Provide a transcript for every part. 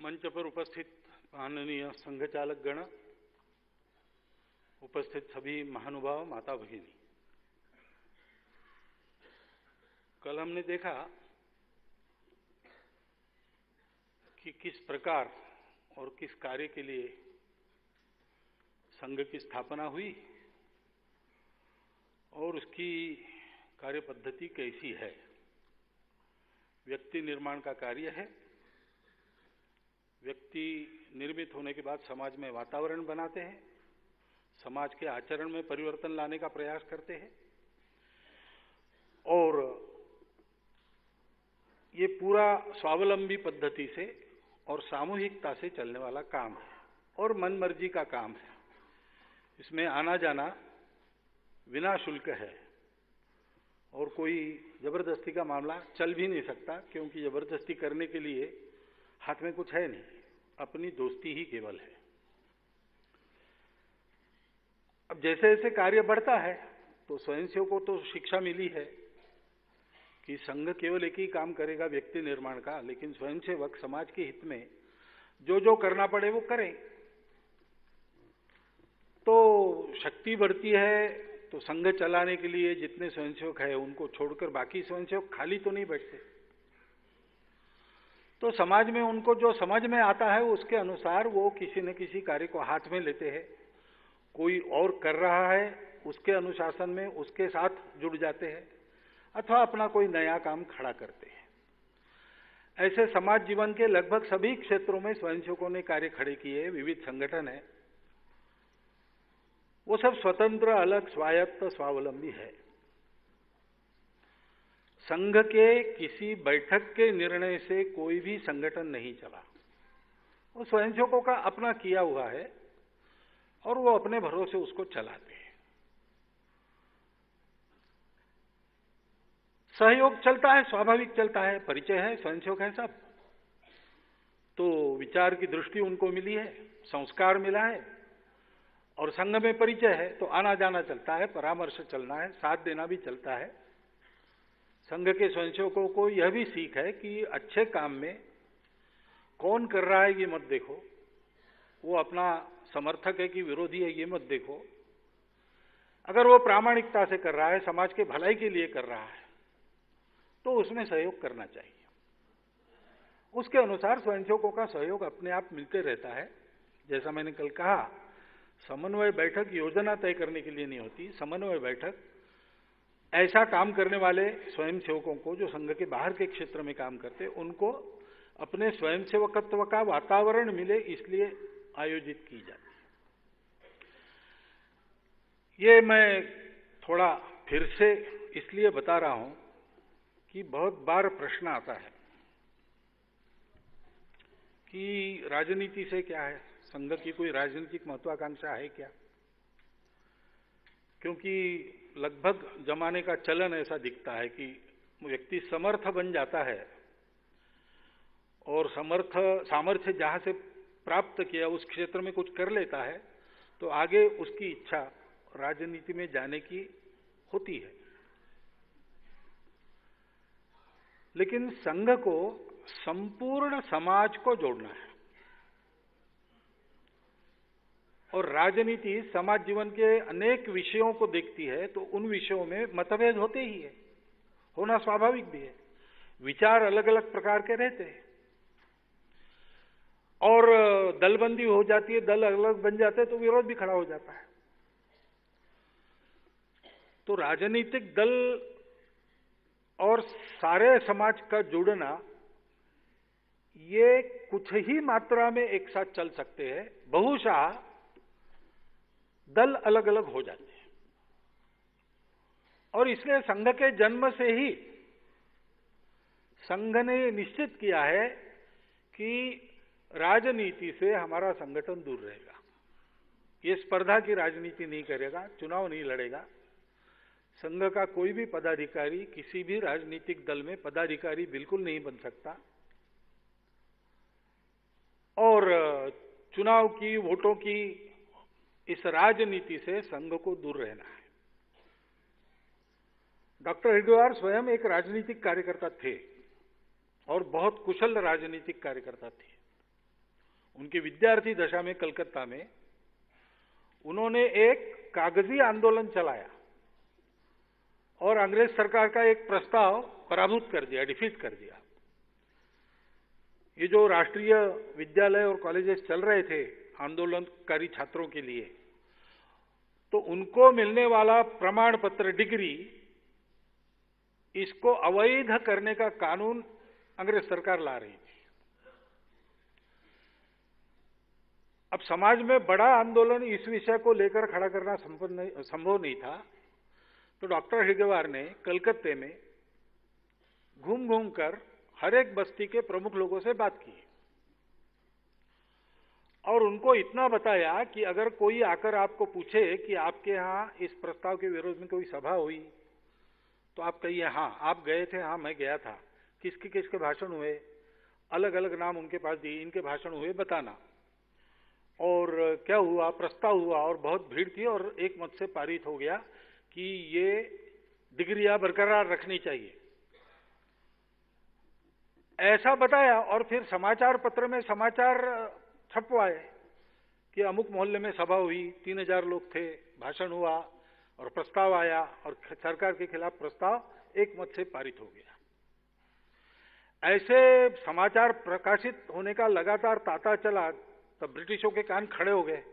मंच पर उपस्थित माननीय संघ चालक गण, उपस्थित सभी महानुभाव, माता भगिनी, कल हमने देखा कि किस प्रकार और किस कार्य के लिए संघ की स्थापना हुई और उसकी कार्य पद्धति कैसी है। व्यक्ति निर्माण का कार्य है। व्यक्ति निर्मित होने के बाद समाज में वातावरण बनाते हैं, समाज के आचरण में परिवर्तन लाने का प्रयास करते हैं और ये पूरा स्वावलंबी पद्धति से और सामूहिकता से चलने वाला काम है और मन मर्जी का काम है। इसमें आना जाना बिना शुल्क है और कोई जबरदस्ती का मामला चल भी नहीं सकता, क्योंकि जबरदस्ती करने के लिए हाथ में कुछ है नहीं, अपनी दोस्ती ही केवल है। अब जैसे जैसे कार्य बढ़ता है तो स्वयंसेवकों को तो शिक्षा मिली है कि संघ केवल एक ही काम करेगा, व्यक्ति निर्माण का, लेकिन स्वयंसेवक समाज के हित में जो जो करना पड़े वो करें। तो शक्ति बढ़ती है तो संघ चलाने के लिए जितने स्वयंसेवक है उनको छोड़कर बाकी स्वयंसेवक खाली तो नहीं बैठते। तो समाज में उनको जो समझ में आता है उसके अनुसार वो किसी न किसी कार्य को हाथ में लेते हैं। कोई और कर रहा है उसके अनुशासन में उसके साथ जुड़ जाते हैं अथवा अपना कोई नया काम खड़ा करते हैं। ऐसे समाज जीवन के लगभग सभी क्षेत्रों में स्वयंसेवकों ने कार्य खड़े किए। विविध संगठन है, वो सब स्वतंत्र, अलग, स्वायत्त, स्वावलंबी है। संघ के किसी बैठक के निर्णय से कोई भी संगठन नहीं चला। वो स्वयंसेवकों का अपना किया हुआ है और वो अपने भरोसे उसको चलाते हैं। सहयोग चलता है, स्वाभाविक चलता है, परिचय है, स्वयंसेवक है सब, तो विचार की दृष्टि उनको मिली है, संस्कार मिला है और संघ में परिचय है तो आना जाना चलता है, परामर्श चलना है, साथ देना भी चलता है। संघ के स्वयंसेवकों को यह भी सीख है कि अच्छे काम में कौन कर रहा है ये मत देखो, वो अपना समर्थक है कि विरोधी है ये मत देखो। अगर वो प्रामाणिकता से कर रहा है, समाज के भलाई के लिए कर रहा है, तो उसमें सहयोग करना चाहिए। उसके अनुसार स्वयंसेवकों का सहयोग अपने आप मिलते रहता है। जैसा मैंने कल कहा, समन्वय बैठक योजना तय करने के लिए नहीं होती। समन्वय बैठक ऐसा काम करने वाले स्वयंसेवकों को, जो संघ के बाहर के क्षेत्र में काम करते, उनको अपने स्वयंसेवकत्व का वातावरण मिले इसलिए आयोजित की जाती है। ये मैं थोड़ा फिर से इसलिए बता रहा हूं कि बहुत बार प्रश्न आता है कि राजनीति से क्या है, संघ की कोई राजनीतिक महत्वाकांक्षा है क्या? क्योंकि लगभग जमाने का चलन ऐसा दिखता है कि व्यक्ति समर्थ बन जाता है और सामर्थ्य जहां से प्राप्त किया उस क्षेत्र में कुछ कर लेता है तो आगे उसकी इच्छा राजनीति में जाने की होती है। लेकिन संघ को संपूर्ण समाज को जोड़ना है और राजनीति समाज जीवन के अनेक विषयों को देखती है, तो उन विषयों में मतभेद होते ही है, होना स्वाभाविक भी है। विचार अलग अलग प्रकार के रहते हैं और दलबंदी हो जाती है, दल अलग बन जाते हैं तो विरोध भी खड़ा हो जाता है। तो राजनीतिक दल और सारे समाज का जुड़ना ये कुछ ही मात्रा में एक साथ चल सकते हैं, बहुशः दल अलग अलग हो जाते हैं। और इसलिए संघ के जन्म से ही संघ ने निश्चित किया है कि राजनीति से हमारा संगठन दूर रहेगा। ये स्पर्धा की राजनीति नहीं करेगा, चुनाव नहीं लड़ेगा। संघ का कोई भी पदाधिकारी किसी भी राजनीतिक दल में पदाधिकारी बिल्कुल नहीं बन सकता और चुनाव की, वोटों की इस राजनीति से संघ को दूर रहना है। डॉक्टर हेडगेवार स्वयं एक राजनीतिक कार्यकर्ता थे और बहुत कुशल राजनीतिक कार्यकर्ता थे। उनकी विद्यार्थी दशा में कलकत्ता में उन्होंने एक कागजी आंदोलन चलाया और अंग्रेज सरकार का एक प्रस्ताव पराभूत कर दिया, डिफीट कर दिया। ये जो राष्ट्रीय विद्यालय और कॉलेजेस चल रहे थे आंदोलनकारी छात्रों के लिए, तो उनको मिलने वाला प्रमाण पत्र, डिग्री, इसको अवैध करने का कानून अंग्रेज सरकार ला रही थी। अब समाज में बड़ा आंदोलन इस विषय को लेकर खड़ा करना संभव नहीं था, तो डॉक्टर हेडगेवार ने कलकत्ते में घूम घूम कर हर एक बस्ती के प्रमुख लोगों से बात की और उनको इतना बताया कि अगर कोई आकर आपको पूछे कि आपके यहां इस प्रस्ताव के विरोध में कोई सभा हुई, तो आप कहिए हाँ आप गए थे, हाँ मैं गया था, किसके किसके भाषण हुए, अलग अलग नाम उनके पास दिए, इनके भाषण हुए, बताना और क्या हुआ, प्रस्ताव हुआ और बहुत भीड़ थी और एक मत से पारित हो गया कि ये डिग्रियां बरकरार रखनी चाहिए, ऐसा बताया। और फिर समाचार पत्र में समाचार छपवाए कि अमुक मोहल्ले में सभा हुई, 3000 लोग थे, भाषण हुआ और प्रस्ताव आया और सरकार के खिलाफ प्रस्ताव एक मत से पारित हो गया। ऐसे समाचार प्रकाशित होने का लगातार तांता चला, तब ब्रिटिशों के कान खड़े हो गए।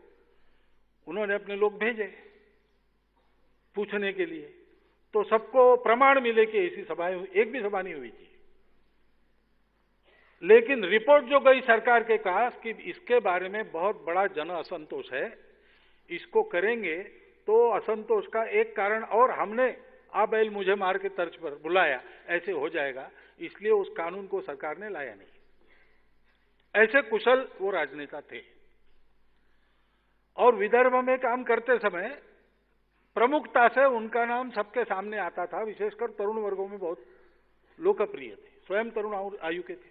उन्होंने अपने लोग भेजे पूछने के लिए, तो सबको प्रमाण मिले कि ऐसी सभाएं, एक भी सभा नहीं हुई थी। लेकिन रिपोर्ट जो गई सरकार के पास कि इसके बारे में बहुत बड़ा जन असंतोष है, इसको करेंगे तो असंतोष का एक कारण, और हमने आ बैल मुझे मार के तर्ज पर बुलाया, ऐसे हो जाएगा, इसलिए उस कानून को सरकार ने लाया नहीं। ऐसे कुशल वो राजनेता थे। और विदर्भ में काम करते समय प्रमुखता से उनका नाम सबके सामने आता था, विशेषकर तरुण वर्गों में बहुत लोकप्रिय थे, स्वयं तरुण आयु के थे।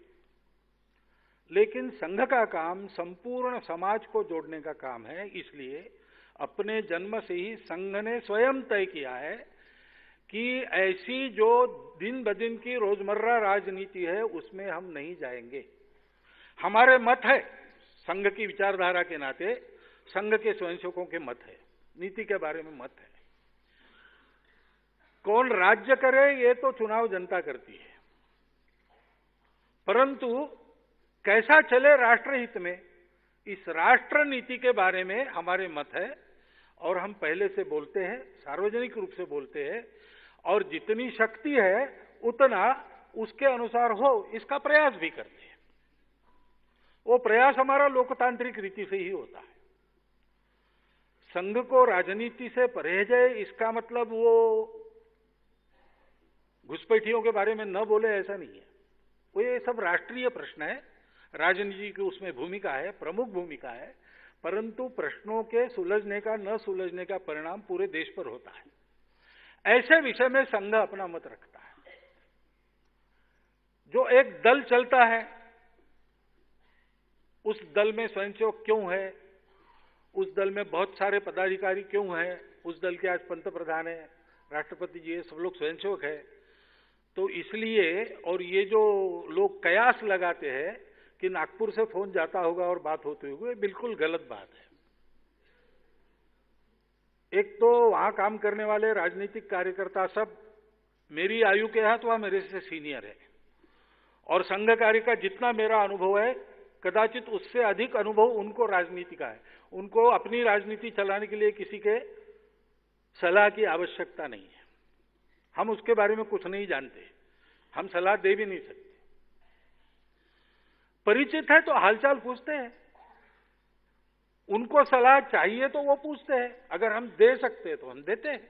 लेकिन संघ का काम संपूर्ण समाज को जोड़ने का काम है, इसलिए अपने जन्म से ही संघ ने स्वयं तय किया है कि ऐसी जो दिन ब दिन की रोजमर्रा राजनीति है उसमें हम नहीं जाएंगे। हमारे मत है, संघ की विचारधारा के नाते संघ के स्वयंसेवकों के मत है, नीति के बारे में मत है। कौन राज्य करे ये तो चुनाव जनता करती है, परंतु कैसा चले राष्ट्रहित में, इस राष्ट्र नीति के बारे में हमारे मत है और हम पहले से बोलते हैं, सार्वजनिक रूप से बोलते हैं, और जितनी शक्ति है उतना उसके अनुसार हो इसका प्रयास भी करते हैं। वो प्रयास हमारा लोकतांत्रिक रीति से ही होता है। संघ को राजनीति से परहेज है, इसका मतलब वो घुसपैठियों के बारे में न बोले, ऐसा नहीं है। वो ये सब राष्ट्रीय प्रश्न है, राजनीति की उसमें भूमिका है, प्रमुख भूमिका है, परंतु प्रश्नों के सुलझने का न सुलझने का परिणाम पूरे देश पर होता है। ऐसे विषय में संघ अपना मत रखता है। जो एक दल चलता है, उस दल में स्वयंसेवक क्यों है, उस दल में बहुत सारे पदाधिकारी क्यों हैं, उस दल के आज पंत प्रधान है, राष्ट्रपति जी है, सब लोग स्वयंसेवक है। तो इसलिए, और ये जो लोग कयास लगाते हैं कि नागपुर से फोन जाता होगा और बात होते हुए, बिल्कुल गलत बात है। एक तो वहां काम करने वाले राजनीतिक कार्यकर्ता सब मेरी आयु के हैं, तो वह मेरे से सीनियर है, और संघ कार्य का जितना मेरा अनुभव है कदाचित उससे अधिक अनुभव उनको राजनीति का है। उनको अपनी राजनीति चलाने के लिए किसी के सलाह की आवश्यकता नहीं है। हम उसके बारे में कुछ नहीं जानते, हम सलाह दे भी नहीं सकते। परिचित है तो हालचाल पूछते हैं, उनको सलाह चाहिए तो वो पूछते हैं, अगर हम दे सकते हैं तो हम देते हैं,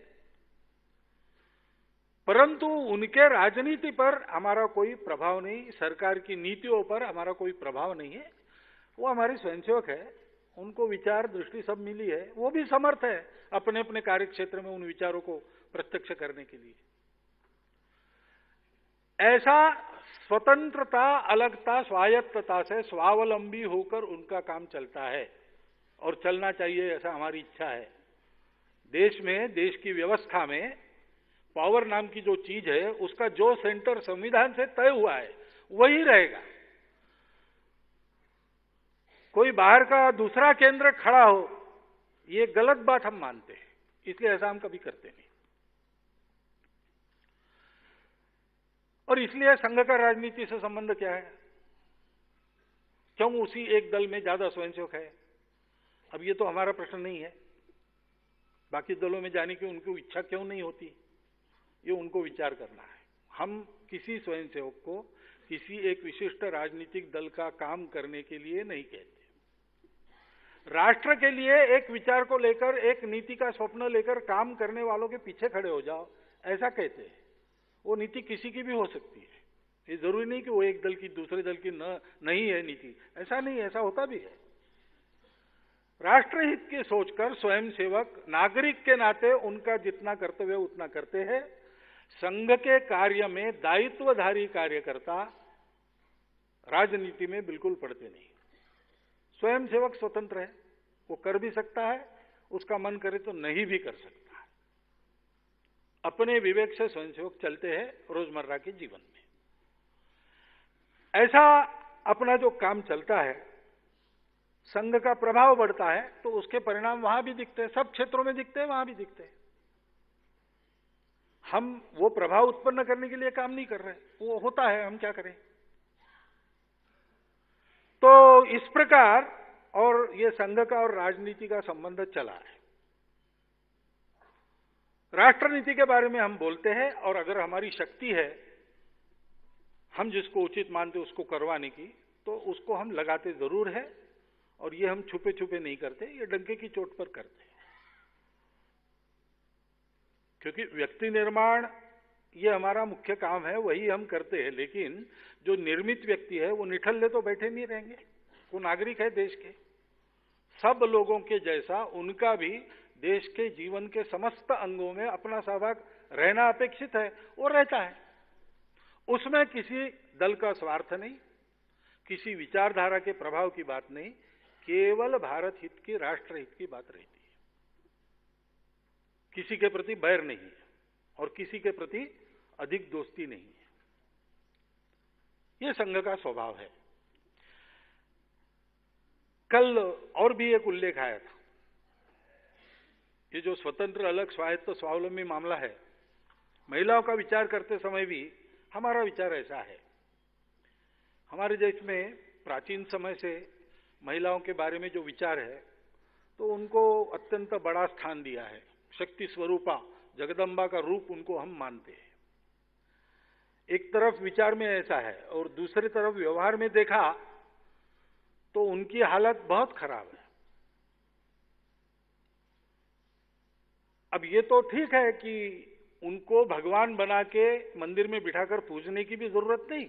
परंतु उनके राजनीति पर हमारा कोई प्रभाव नहीं, सरकार की नीतियों पर हमारा कोई प्रभाव नहीं है। वो हमारे स्वयंसेवक है, उनको विचार दृष्टि सब मिली है, वो भी समर्थ है अपने अपने कार्य क्षेत्र में उन विचारों को प्रत्यक्ष करने के लिए। ऐसा स्वतंत्रता, अलगता, स्वायत्तता से स्वावलंबी होकर उनका काम चलता है और चलना चाहिए, ऐसा हमारी इच्छा है। देश में, देश की व्यवस्था में पावर नाम की जो चीज है, उसका जो सेंटर संविधान से तय हुआ है वही रहेगा। कोई बाहर का दूसरा केंद्र खड़ा हो, ये गलत बात हम मानते हैं, इसलिए ऐसा हम कभी करते नहीं। और इसलिए संघ का राजनीति से संबंध क्या है? क्यों उसी एक दल में ज्यादा स्वयंसेवक है? अब ये तो हमारा प्रश्न नहीं है। बाकी दलों में जाने की उनको इच्छा क्यों नहीं होती, ये उनको विचार करना है। हम किसी स्वयंसेवक को किसी एक विशिष्ट राजनीतिक दल का काम करने के लिए नहीं कहते। राष्ट्र के लिए एक विचार को लेकर, एक नीति का स्वप्न लेकर काम करने वालों के पीछे खड़े हो जाओ, ऐसा कहते हैं। वो नीति किसी की भी हो सकती है, ये जरूरी नहीं कि वो एक दल की दूसरे दल की नहीं है नीति, ऐसा नहीं, ऐसा होता भी है। राष्ट्रहित की सोचकर स्वयंसेवक नागरिक के नाते उनका जितना कर्तव्य उतना करते हैं। संघ के कार्य में दायित्वधारी कार्यकर्ता राजनीति में बिल्कुल पड़ते नहीं। स्वयंसेवक स्वतंत्र है, वो कर भी सकता है, उसका मन करे तो नहीं भी कर सकता है। अपने विवेक से स्वयंसेवक चलते हैं रोजमर्रा के जीवन में। ऐसा अपना जो काम चलता है, संघ का प्रभाव बढ़ता है, तो उसके परिणाम वहां भी दिखते हैं, सब क्षेत्रों में दिखते हैं, वहां भी दिखते हैं। हम वो प्रभाव उत्पन्न करने के लिए काम नहीं कर रहे, वो होता है, हम क्या करें। तो इस प्रकार और ये संघ का और राजनीति का संबंध चला है। राष्ट्रनीति के बारे में हम बोलते हैं, और अगर हमारी शक्ति है, हम जिसको उचित मानते उसको करवाने की, तो उसको हम लगाते जरूर है। और ये हम छुपे छुपे नहीं करते, ये डंके की चोट पर करते हैं। क्योंकि व्यक्ति निर्माण ये हमारा मुख्य काम है, वही हम करते हैं। लेकिन जो निर्मित व्यक्ति है वो निठल्ले तो बैठे नहीं रहेंगे। वो नागरिक है देश के, सब लोगों के जैसा उनका भी देश के जीवन के समस्त अंगों में अपना सहभाग रहना अपेक्षित है, वो रहता है। उसमें किसी दल का स्वार्थ नहीं, किसी विचारधारा के प्रभाव की बात नहीं, केवल भारत हित की, राष्ट्र हित की बात रहती है। किसी के प्रति बैर नहीं है और किसी के प्रति अधिक दोस्ती नहीं है। यह संघ का स्वभाव है। कल और भी एक उल्लेख आया था, ये जो स्वतंत्र, अलग, स्वायत्त, स्वावलंबी मामला है, महिलाओं का विचार करते समय भी हमारा विचार ऐसा है। हमारे देश में प्राचीन समय से महिलाओं के बारे में जो विचार है, तो उनको अत्यंत बड़ा स्थान दिया है। शक्ति स्वरूपा, जगदम्बा का रूप उनको हम मानते हैं। एक तरफ विचार में ऐसा है, और दूसरी तरफ व्यवहार में देखा तो उनकी हालत बहुत खराब है। अब ये तो ठीक है कि उनको भगवान बना के मंदिर में बिठाकर पूजने की भी जरूरत नहीं,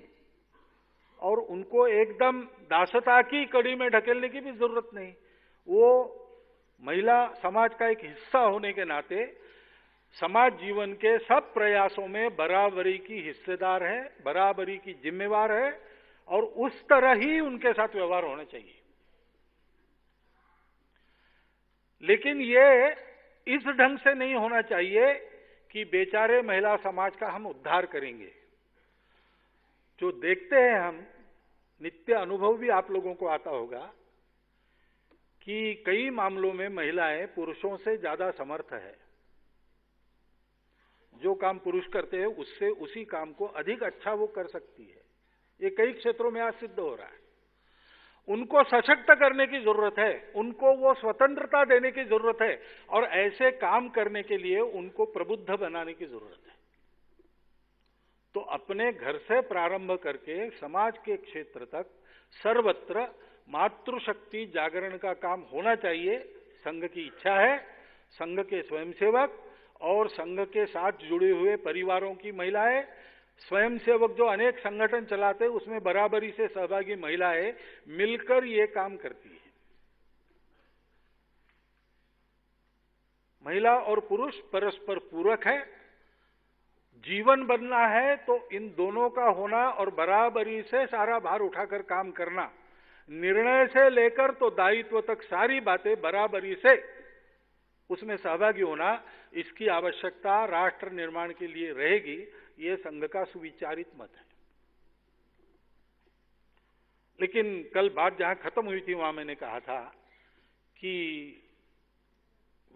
और उनको एकदम दासता की कड़ी में ढकेलने की भी जरूरत नहीं। वो महिला समाज का एक हिस्सा होने के नाते समाज जीवन के सब प्रयासों में बराबरी की हिस्सेदार है, बराबरी की जिम्मेवार है, और उस तरह ही उनके साथ व्यवहार होना चाहिए। लेकिन ये इस ढंग से नहीं होना चाहिए कि बेचारे महिला समाज का हम उद्धार करेंगे। जो देखते हैं हम, नित्य अनुभव भी आप लोगों को आता होगा कि कई मामलों में महिलाएं पुरुषों से ज्यादा समर्थ है। जो काम पुरुष करते हैं उससे उसी काम को अधिक अच्छा वो कर सकती है। ये कई क्षेत्रों में आज सिद्ध हो रहा है। उनको सशक्त करने की जरूरत है, उनको वो स्वतंत्रता देने की जरूरत है, और ऐसे काम करने के लिए उनको प्रबुद्ध बनाने की जरूरत है। तो अपने घर से प्रारंभ करके समाज के क्षेत्र तक सर्वत्र मातृशक्ति जागरण का काम होना चाहिए। संघ की इच्छा है, संघ के स्वयंसेवक और संघ के साथ जुड़े हुए परिवारों की महिलाएं, स्वयंसेवक जो अनेक संगठन चलाते हैं उसमें बराबरी से सहभागी महिलाएं मिलकर ये काम करती है। महिला और पुरुष परस्पर पूरक है। जीवन बनना है तो इन दोनों का होना और बराबरी से सारा भार उठाकर काम करना, निर्णय से लेकर तो दायित्व तक सारी बातें बराबरी से उसमें सहभागी होना, इसकी आवश्यकता राष्ट्र निर्माण के लिए रहेगी। ये संघ का सुविचारित मत है। लेकिन कल बात जहां खत्म हुई थी वहां मैंने कहा था कि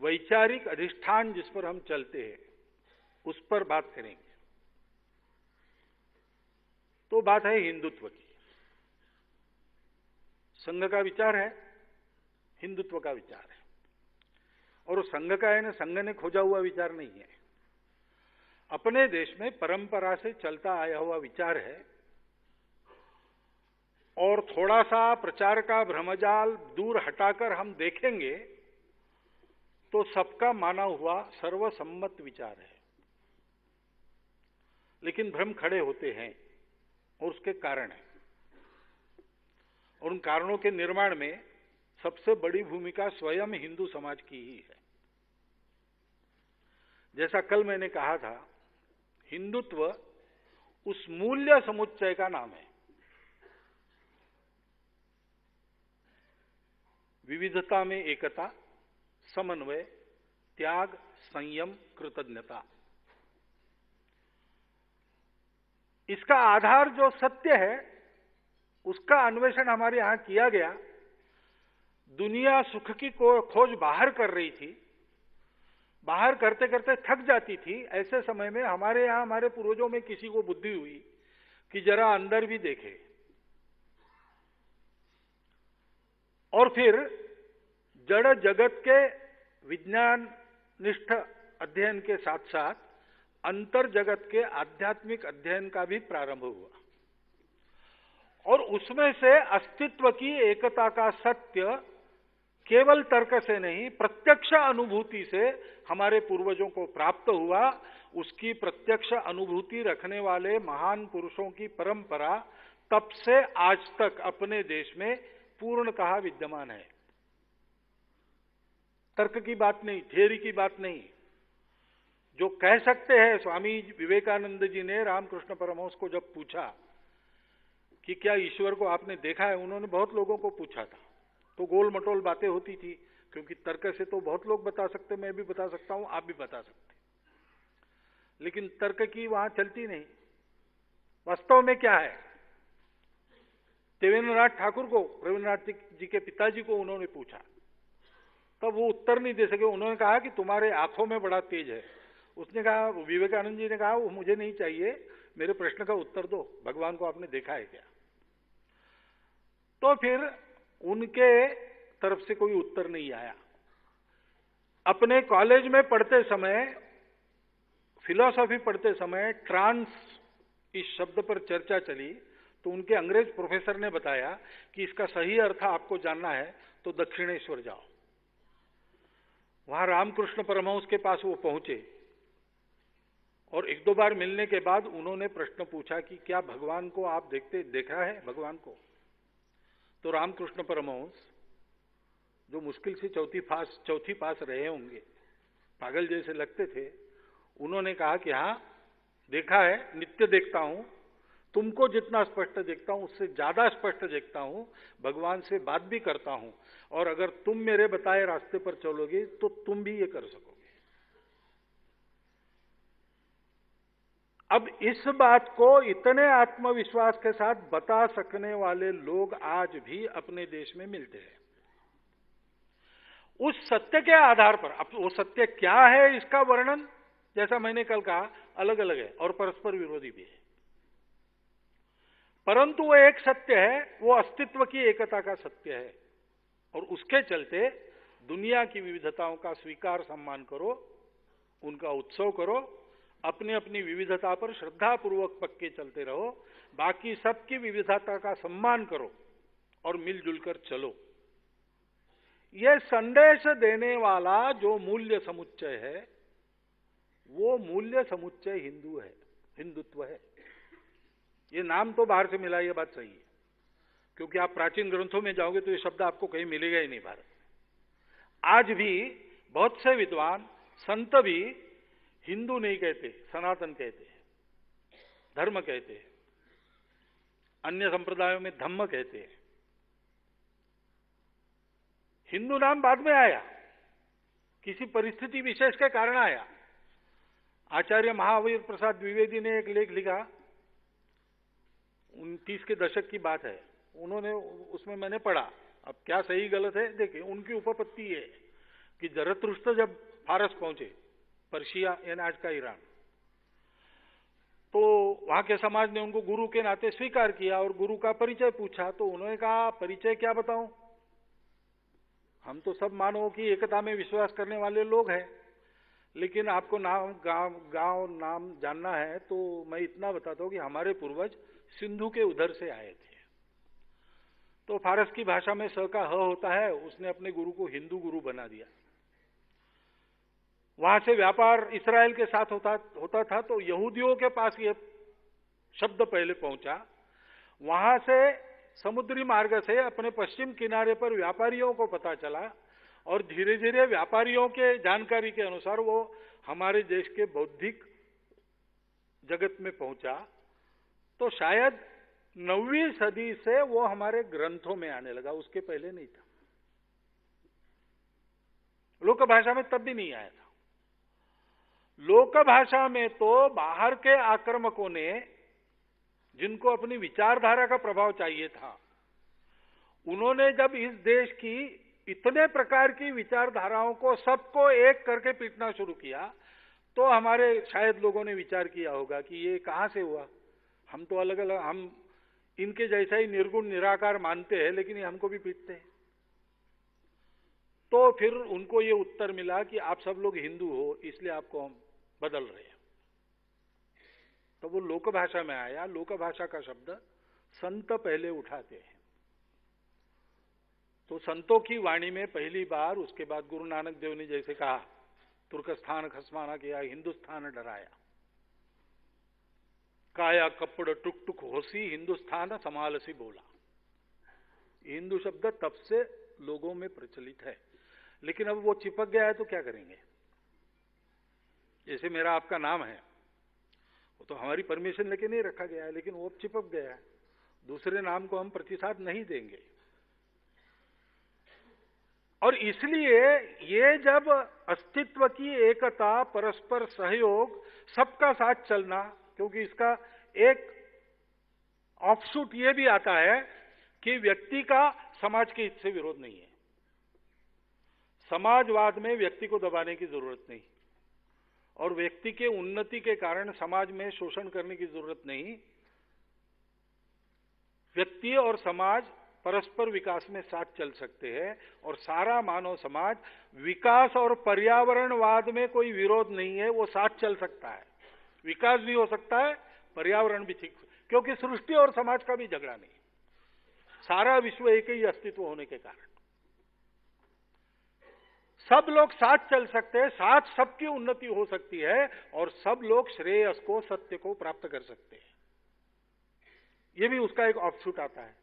वैचारिक अधिष्ठान जिस पर हम चलते हैं उस पर बात करेंगे। तो बात है हिंदुत्व की। संघ का विचार है, हिंदुत्व का विचार है, और संघ का है ना, संघ ने खोजा हुआ विचार नहीं है, अपने देश में परंपरा से चलता आया हुआ विचार है। और थोड़ा सा प्रचार का भ्रमजाल दूर हटाकर हम देखेंगे तो सबका माना हुआ सर्वसम्मत विचार है। लेकिन भ्रम खड़े होते हैं और उसके कारण है, और उन कारणों के निर्माण में सबसे बड़ी भूमिका स्वयं हिंदू समाज की ही है। जैसा कल मैंने कहा था, हिंदुत्व उस मूल्य समुच्चय का नाम है। विविधता में एकता, समन्वय, त्याग, संयम, कृतज्ञता, इसका आधार जो सत्य है उसका अन्वेषण हमारे यहां किया गया। दुनिया सुख की खोज बाहर कर रही थी, बाहर करते करते थक जाती थी। ऐसे समय में हमारे यहां हमारे पूर्वजों में किसी को बुद्धि हुई कि जरा अंदर भी देखे, और फिर जड़ जगत के विज्ञान निष्ठ अध्ययन के साथ साथ अंतर जगत के आध्यात्मिक अध्ययन का भी प्रारंभ हुआ, और उसमें से अस्तित्व की एकता का सत्य केवल तर्क से नहीं, प्रत्यक्ष अनुभूति से हमारे पूर्वजों को प्राप्त हुआ। उसकी प्रत्यक्ष अनुभूति रखने वाले महान पुरुषों की परंपरा तब से आज तक अपने देश में पूर्णतः विद्यमान है। तर्क की बात नहीं, थियरी की बात नहीं। जो कह सकते हैं, स्वामी विवेकानंद जी ने रामकृष्ण परमहंस को जब पूछा कि क्या ईश्वर को आपने देखा है, उन्होंने बहुत लोगों को पूछा था, तो गोल मटोल बातें होती थी, क्योंकि तर्क से तो बहुत लोग बता सकते, मैं भी बता सकता हूं, आप भी बता सकते, लेकिन तर्क की वहां चलती नहीं। वास्तव में क्या है? देवेंद्रनाथ ठाकुर को, रविन्द्रनाथ जी के पिताजी को उन्होंने पूछा, तब वो उत्तर नहीं दे सके। उन्होंने कहा कि तुम्हारे आंखों में बड़ा तेज है। उसने कहा, विवेकानंद जी ने कहा, वो मुझे नहीं चाहिए, मेरे प्रश्न का उत्तर दो, भगवान को आपने देखा है क्या? तो फिर उनके तरफ से कोई उत्तर नहीं आया। अपने कॉलेज में पढ़ते समय, फिलॉसफी पढ़ते समय ट्रांस इस शब्द पर चर्चा चली, तो उनके अंग्रेज प्रोफेसर ने बताया कि इसका सही अर्थ आपको जानना है तो दक्षिणेश्वर जाओ। वहां रामकृष्ण परमहंस के पास वो पहुंचे, और एक दो बार मिलने के बाद उन्होंने प्रश्न पूछा कि क्या भगवान को आप देखा है भगवान को? तो रामकृष्ण परमहंस, जो मुश्किल से चौथी पास रहे होंगे, पागल जैसे लगते थे, उन्होंने कहा कि हाँ देखा है, नित्य देखता हूं, तुमको जितना स्पष्ट देखता हूं उससे ज्यादा स्पष्ट देखता हूं, भगवान से बात भी करता हूं, और अगर तुम मेरे बताए रास्ते पर चलोगे तो तुम भी ये कर सकोगे। अब इस बात को इतने आत्मविश्वास के साथ बता सकने वाले लोग आज भी अपने देश में मिलते हैं। उस सत्य के आधार पर, अब वो सत्य क्या है इसका वर्णन, जैसा मैंने कल कहा, अलग अलग है और परस्पर विरोधी भी है, परंतु वो एक सत्य है, वो अस्तित्व की एकता का सत्य है। और उसके चलते दुनिया की विविधताओं का स्वीकार सम्मान करो, उनका उत्सव करो, अपनी अपनी विविधता पर श्रद्धापूर्वक पक्के चलते रहो, बाकी सबकी विविधता का सम्मान करो और मिलजुल कर चलो। यह संदेश देने वाला जो मूल्य समुच्चय है, वो मूल्य समुच्चय हिंदू है, हिंदुत्व है। ये नाम तो बाहर से मिला, ये बात सही है, क्योंकि आप प्राचीन ग्रंथों में जाओगे तो ये शब्द आपको कहीं मिलेगा ही नहीं भारत में। आज भी बहुत से विद्वान संत भी हिंदू नहीं कहते, सनातन कहते हैं, धर्म कहते हैं, अन्य संप्रदायों में धम्म कहते हैं। हिंदू नाम बाद में आया, किसी परिस्थिति विशेष के कारण आया। आचार्य महावीर प्रसाद द्विवेदी ने एक लेख लिखा, 29 के दशक की बात है, उन्होंने उसमें मैंने पढ़ा, अब क्या सही गलत है देखिए, उनकी उपपत्ति ये है कि जरतुश्त जब फारस पहुंचे, पर्शिया यानी आज का ईरान, तो वहां के समाज ने उनको गुरु के नाते स्वीकार किया और गुरु का परिचय पूछा, तो उन्होंने कहा परिचय क्या बताऊं, हम तो सब मानवों की एकता में विश्वास करने वाले लोग हैं, लेकिन आपको नाम गांव नाम जानना है तो मैं इतना बताता हूं कि हमारे पूर्वज सिंधु के उधर से आए थे। तो फारस की भाषा में स का ह होता है, उसने अपने गुरु को हिंदू गुरु बना दिया। वहां से व्यापार इस्राएल के साथ होता था, तो यहूदियों के पास ये शब्द पहले पहुंचा, वहां से समुद्री मार्ग से अपने पश्चिम किनारे पर व्यापारियों को पता चला और धीरे धीरे व्यापारियों के जानकारी के अनुसार वो हमारे देश के बौद्धिक जगत में पहुंचा। तो शायद 9वीं सदी से वो हमारे ग्रंथों में आने लगा, उसके पहले नहीं था। लोक भाषा में तब भी नहीं आया था। लोक भाषा में तो बाहर के आक्रमकों ने, जिनको अपनी विचारधारा का प्रभाव चाहिए था, उन्होंने जब इस देश की इतने प्रकार की विचारधाराओं को सबको एक करके पीटना शुरू किया, तो हमारे शायद लोगों ने विचार किया होगा कि ये कहां से हुआ, हम तो अलग अलग, हम इनके जैसा ही निर्गुण निराकार मानते हैं, लेकिन ये हमको भी पीटते हैं। तो फिर उनको ये उत्तर मिला कि आप सब लोग हिंदू हो, इसलिए आपको हम बदल रहे हैं। तो वो लोक भाषा में आया। लोक भाषा का शब्द संत पहले उठाते हैं, तो संतों की वाणी में पहली बार, उसके बाद गुरु नानक देव ने जैसे कहा, तुर्कस्तान खसमाना किया, हिंदुस्तान डराया, काया कपड़ टुक टुक होसी, हिंदुस्तान समालसी बोला। हिंदू शब्द तब से लोगों में प्रचलित है, लेकिन अब वो चिपक गया है तो क्या करेंगे। जैसे मेरा आपका नाम है, वो तो हमारी परमिशन लेके नहीं रखा गया है, लेकिन वो चिपक गया है, दूसरे नाम को हम प्रतिसाद नहीं देंगे। और इसलिए ये जब अस्तित्व की एकता, परस्पर सहयोग, सबका साथ चलना, क्योंकि इसका एक ऑफशूट ये भी आता है कि व्यक्ति का समाज के हित से विरोध नहीं है। समाजवाद में व्यक्ति को दबाने की जरूरत नहीं, और व्यक्ति के उन्नति के कारण समाज में शोषण करने की जरूरत नहीं। व्यक्ति और समाज परस्पर विकास में साथ चल सकते हैं, और सारा मानव समाज विकास और पर्यावरणवाद में कोई विरोध नहीं है, वो साथ चल सकता है। विकास भी हो सकता है, पर्यावरण भी ठीक, क्योंकि सृष्टि और समाज का भी झगड़ा नहीं, सारा विश्व एक ही अस्तित्व होने के कारण सब लोग साथ चल सकते हैं, साथ सबकी उन्नति हो सकती है, और सब लोग श्रेयस को, सत्य को प्राप्त कर सकते हैं। ये भी उसका एक ऑफशूट आता है।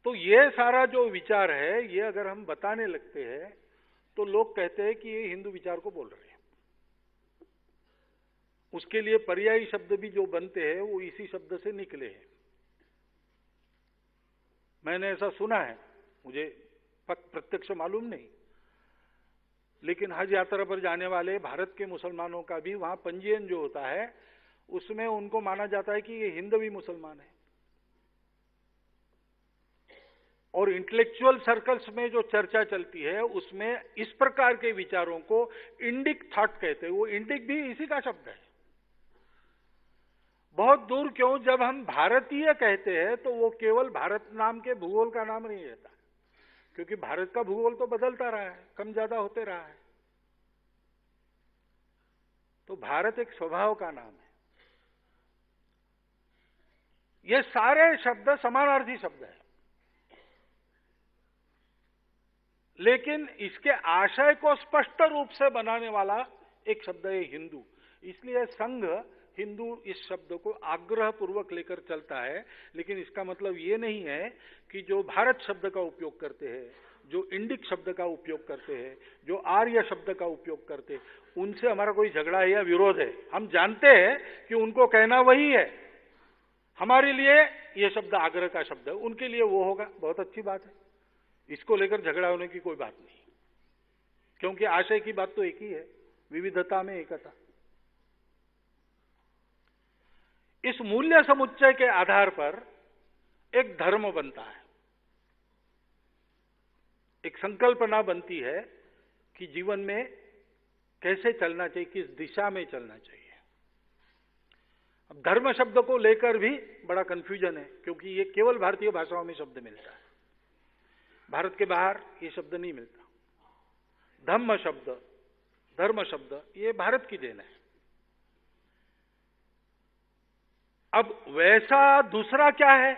तो ये सारा जो विचार है, ये अगर हम बताने लगते हैं तो लोग कहते हैं कि ये हिंदू विचार को बोल रहे हैं। उसके लिए पर्यायी शब्द भी जो बनते हैं वो इसी शब्द से निकले हैं। मैंने ऐसा सुना है, मुझे प्रत्यक्ष मालूम नहीं, लेकिन हज यात्रा पर जाने वाले भारत के मुसलमानों का भी वहां पंजीयन जो होता है, उसमें उनको माना जाता है कि ये हिंदवी मुसलमान है। और इंटेलेक्चुअल सर्कल्स में जो चर्चा चलती है, उसमें इस प्रकार के विचारों को इंडिक थॉट कहते हैं। वो इंडिक भी इसी का शब्द है। बहुत दूर क्यों, जब हम भारतीय कहते हैं तो वो केवल भारत नाम के भूगोल का नाम नहीं रहता, क्योंकि भारत का भूगोल तो बदलता रहा है, कम ज्यादा होते रहा है। तो भारत एक स्वभाव का नाम है। ये सारे शब्द समानार्थी शब्द है, लेकिन इसके आशय को स्पष्ट रूप से बनाने वाला एक शब्द है हिंदू। इसलिए संघ हिंदू इस शब्द को आग्रह पूर्वक लेकर चलता है, लेकिन इसका मतलब ये नहीं है कि जो भारत शब्द का उपयोग करते हैं, जो इंडिक शब्द का उपयोग करते हैं, जो आर्य शब्द का उपयोग करते हैं, उनसे हमारा कोई झगड़ा है या विरोध है। हम जानते हैं कि उनको कहना वही है। हमारे लिए यह शब्द आग्रह का शब्द है, उनके लिए वो होगा, बहुत अच्छी बात है। इसको लेकर झगड़ा होने की कोई बात नहीं, क्योंकि आशय की बात तो एक ही है, विविधता में एकता। इस मूल्य समुच्चय के आधार पर एक धर्म बनता है, एक संकल्पना बनती है कि जीवन में कैसे चलना चाहिए, किस दिशा में चलना चाहिए। अब धर्म शब्द को लेकर भी बड़ा कंफ्यूजन है, क्योंकि ये केवल भारतीय भाषाओं में शब्द मिलता है, भारत के बाहर ये शब्द नहीं मिलता। धर्म शब्द ये भारत की देन है। अब वैसा दूसरा क्या है,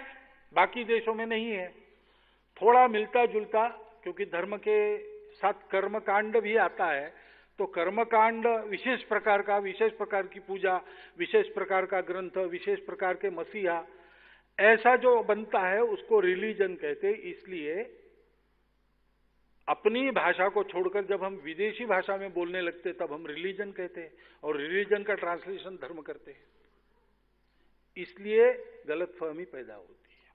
बाकी देशों में नहीं है, थोड़ा मिलता जुलता, क्योंकि धर्म के साथ कर्मकांड भी आता है, तो कर्मकांड विशेष प्रकार का, विशेष प्रकार की पूजा, विशेष प्रकार का ग्रंथ, विशेष प्रकार के मसीहा, ऐसा जो बनता है उसको रिलीजन कहते। इसलिए अपनी भाषा को छोड़कर जब हम विदेशी भाषा में बोलने लगते तब हम रिलीजन कहते हैं, और रिलीजन का ट्रांसलेशन धर्म करते हैं। इसलिए गलतफहमी पैदा होती है।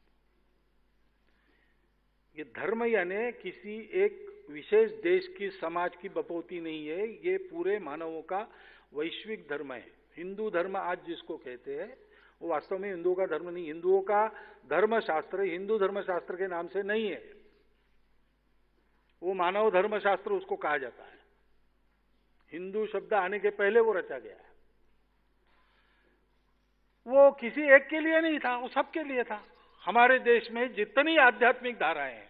ये धर्म यानी किसी एक विशेष देश की, समाज की बपौती नहीं है, ये पूरे मानवों का वैश्विक धर्म है। हिंदू धर्म आज जिसको कहते हैं वो वास्तव में हिंदुओं का धर्म नहीं, हिंदुओं का धर्मशास्त्र हिंदू धर्मशास्त्र के नाम से नहीं है, वो मानव धर्मशास्त्र उसको कहा जाता है। हिंदू शब्द आने के पहले वो रचा गया है। वो किसी एक के लिए नहीं था, वो सबके लिए था। हमारे देश में जितनी आध्यात्मिक धाराएं हैं,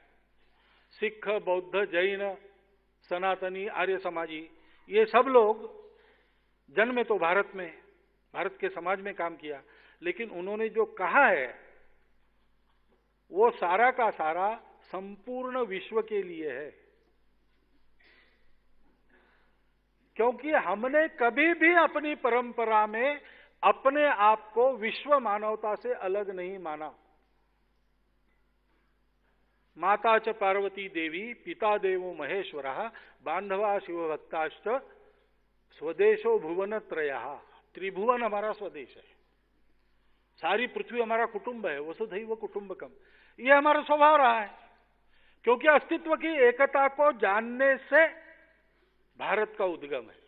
सिख, बौद्ध, जैन, सनातनी, आर्य समाजी, ये सब लोग जन्मे तो भारत में, भारत के समाज में काम किया, लेकिन उन्होंने जो कहा है वो सारा का सारा संपूर्ण विश्व के लिए है। क्योंकि हमने कभी भी अपनी परंपरा में अपने आप को विश्व मानवता से अलग नहीं माना। माता च पार्वती देवी, पिता देवो महेश्वरः, बांधवा शिव भक्ताश्च, स्वदेशो भुवन त्रयः। त्रिभुवन हमारा स्वदेश है, सारी पृथ्वी हमारा कुटुंब है, वसुधैव कुटुंबकम, ये हमारा स्वभाव रहा है। क्योंकि अस्तित्व की एकता को जानने से भारत का उद्गम है।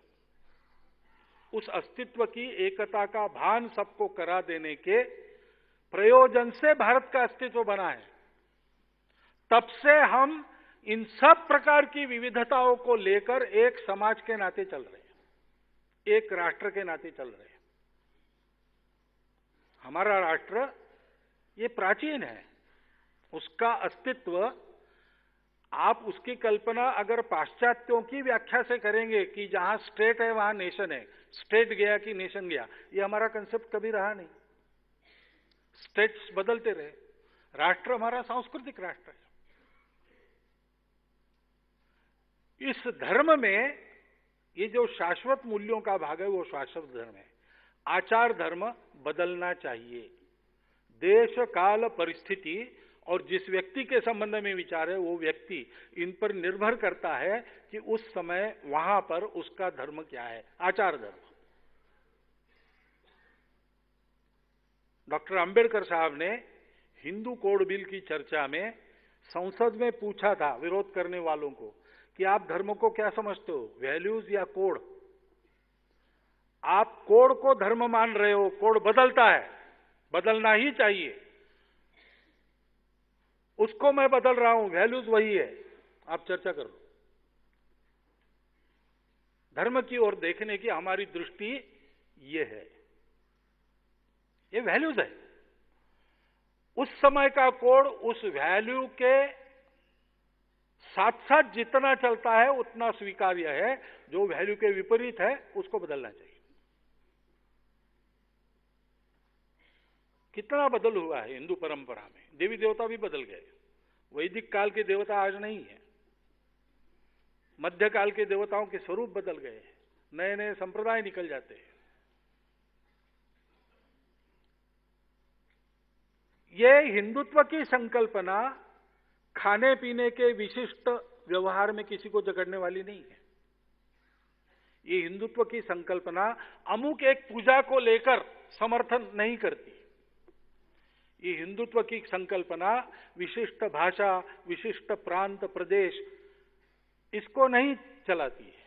उस अस्तित्व की एकता का भान सबको करा देने के प्रयोजन से भारत का अस्तित्व बना है। तब से हम इन सब प्रकार की विविधताओं को लेकर एक समाज के नाते चल रहे हैं, एक राष्ट्र के नाते चल रहे हैं। हमारा राष्ट्र ये प्राचीन है, उसका अस्तित्व, आप उसकी कल्पना अगर पाश्चात्यों की व्याख्या से करेंगे कि जहां स्टेट है वहां नेशन है, स्टेट गया कि नेशन गया, ये हमारा कंसेप्ट कभी रहा नहीं। स्टेट्स बदलते रहे, राष्ट्र हमारा सांस्कृतिक राष्ट्र है। इस धर्म में ये जो शाश्वत मूल्यों का भाग है वो शाश्वत धर्म है। आचार धर्म बदलना चाहिए, देश काल परिस्थिति और जिस व्यक्ति के संबंध में विचार है वो व्यक्ति, इन पर निर्भर करता है कि उस समय वहां पर उसका धर्म क्या है, आचार धर्म। डॉक्टर अंबेडकर साहब ने हिंदू कोड बिल की चर्चा में संसद में पूछा था विरोध करने वालों को कि आप धर्म को क्या समझते हो, वैल्यूज या कोड? आप कोड को धर्म मान रहे हो, कोड बदलता है, बदलना ही चाहिए, उसको मैं बदल रहा हूं, वैल्यूज वही है, आप चर्चा करो। धर्म की ओर देखने की हमारी दृष्टि ये है, ये वैल्यूज है। उस समय का कोड उस वैल्यू के साथ साथ जितना चलता है उतना स्वीकार्य है, जो वैल्यू के विपरीत है उसको बदलना चाहिए। कितना बदल हुआ है हिंदू परंपरा में, देवी देवता भी बदल गए। वैदिक काल के देवता आज नहीं है, मध्यकाल के देवताओं के स्वरूप बदल गए, नए नए संप्रदाय निकल जाते हैं। ये हिंदुत्व की संकल्पना खाने पीने के विशिष्ट व्यवहार में किसी को जकड़ने वाली नहीं है। ये हिंदुत्व की संकल्पना अमुक एक पूजा को लेकर समर्थन नहीं करती। ये हिंदुत्व की संकल्पना विशिष्ट भाषा, विशिष्ट प्रांत, प्रदेश, इसको नहीं चलाती है।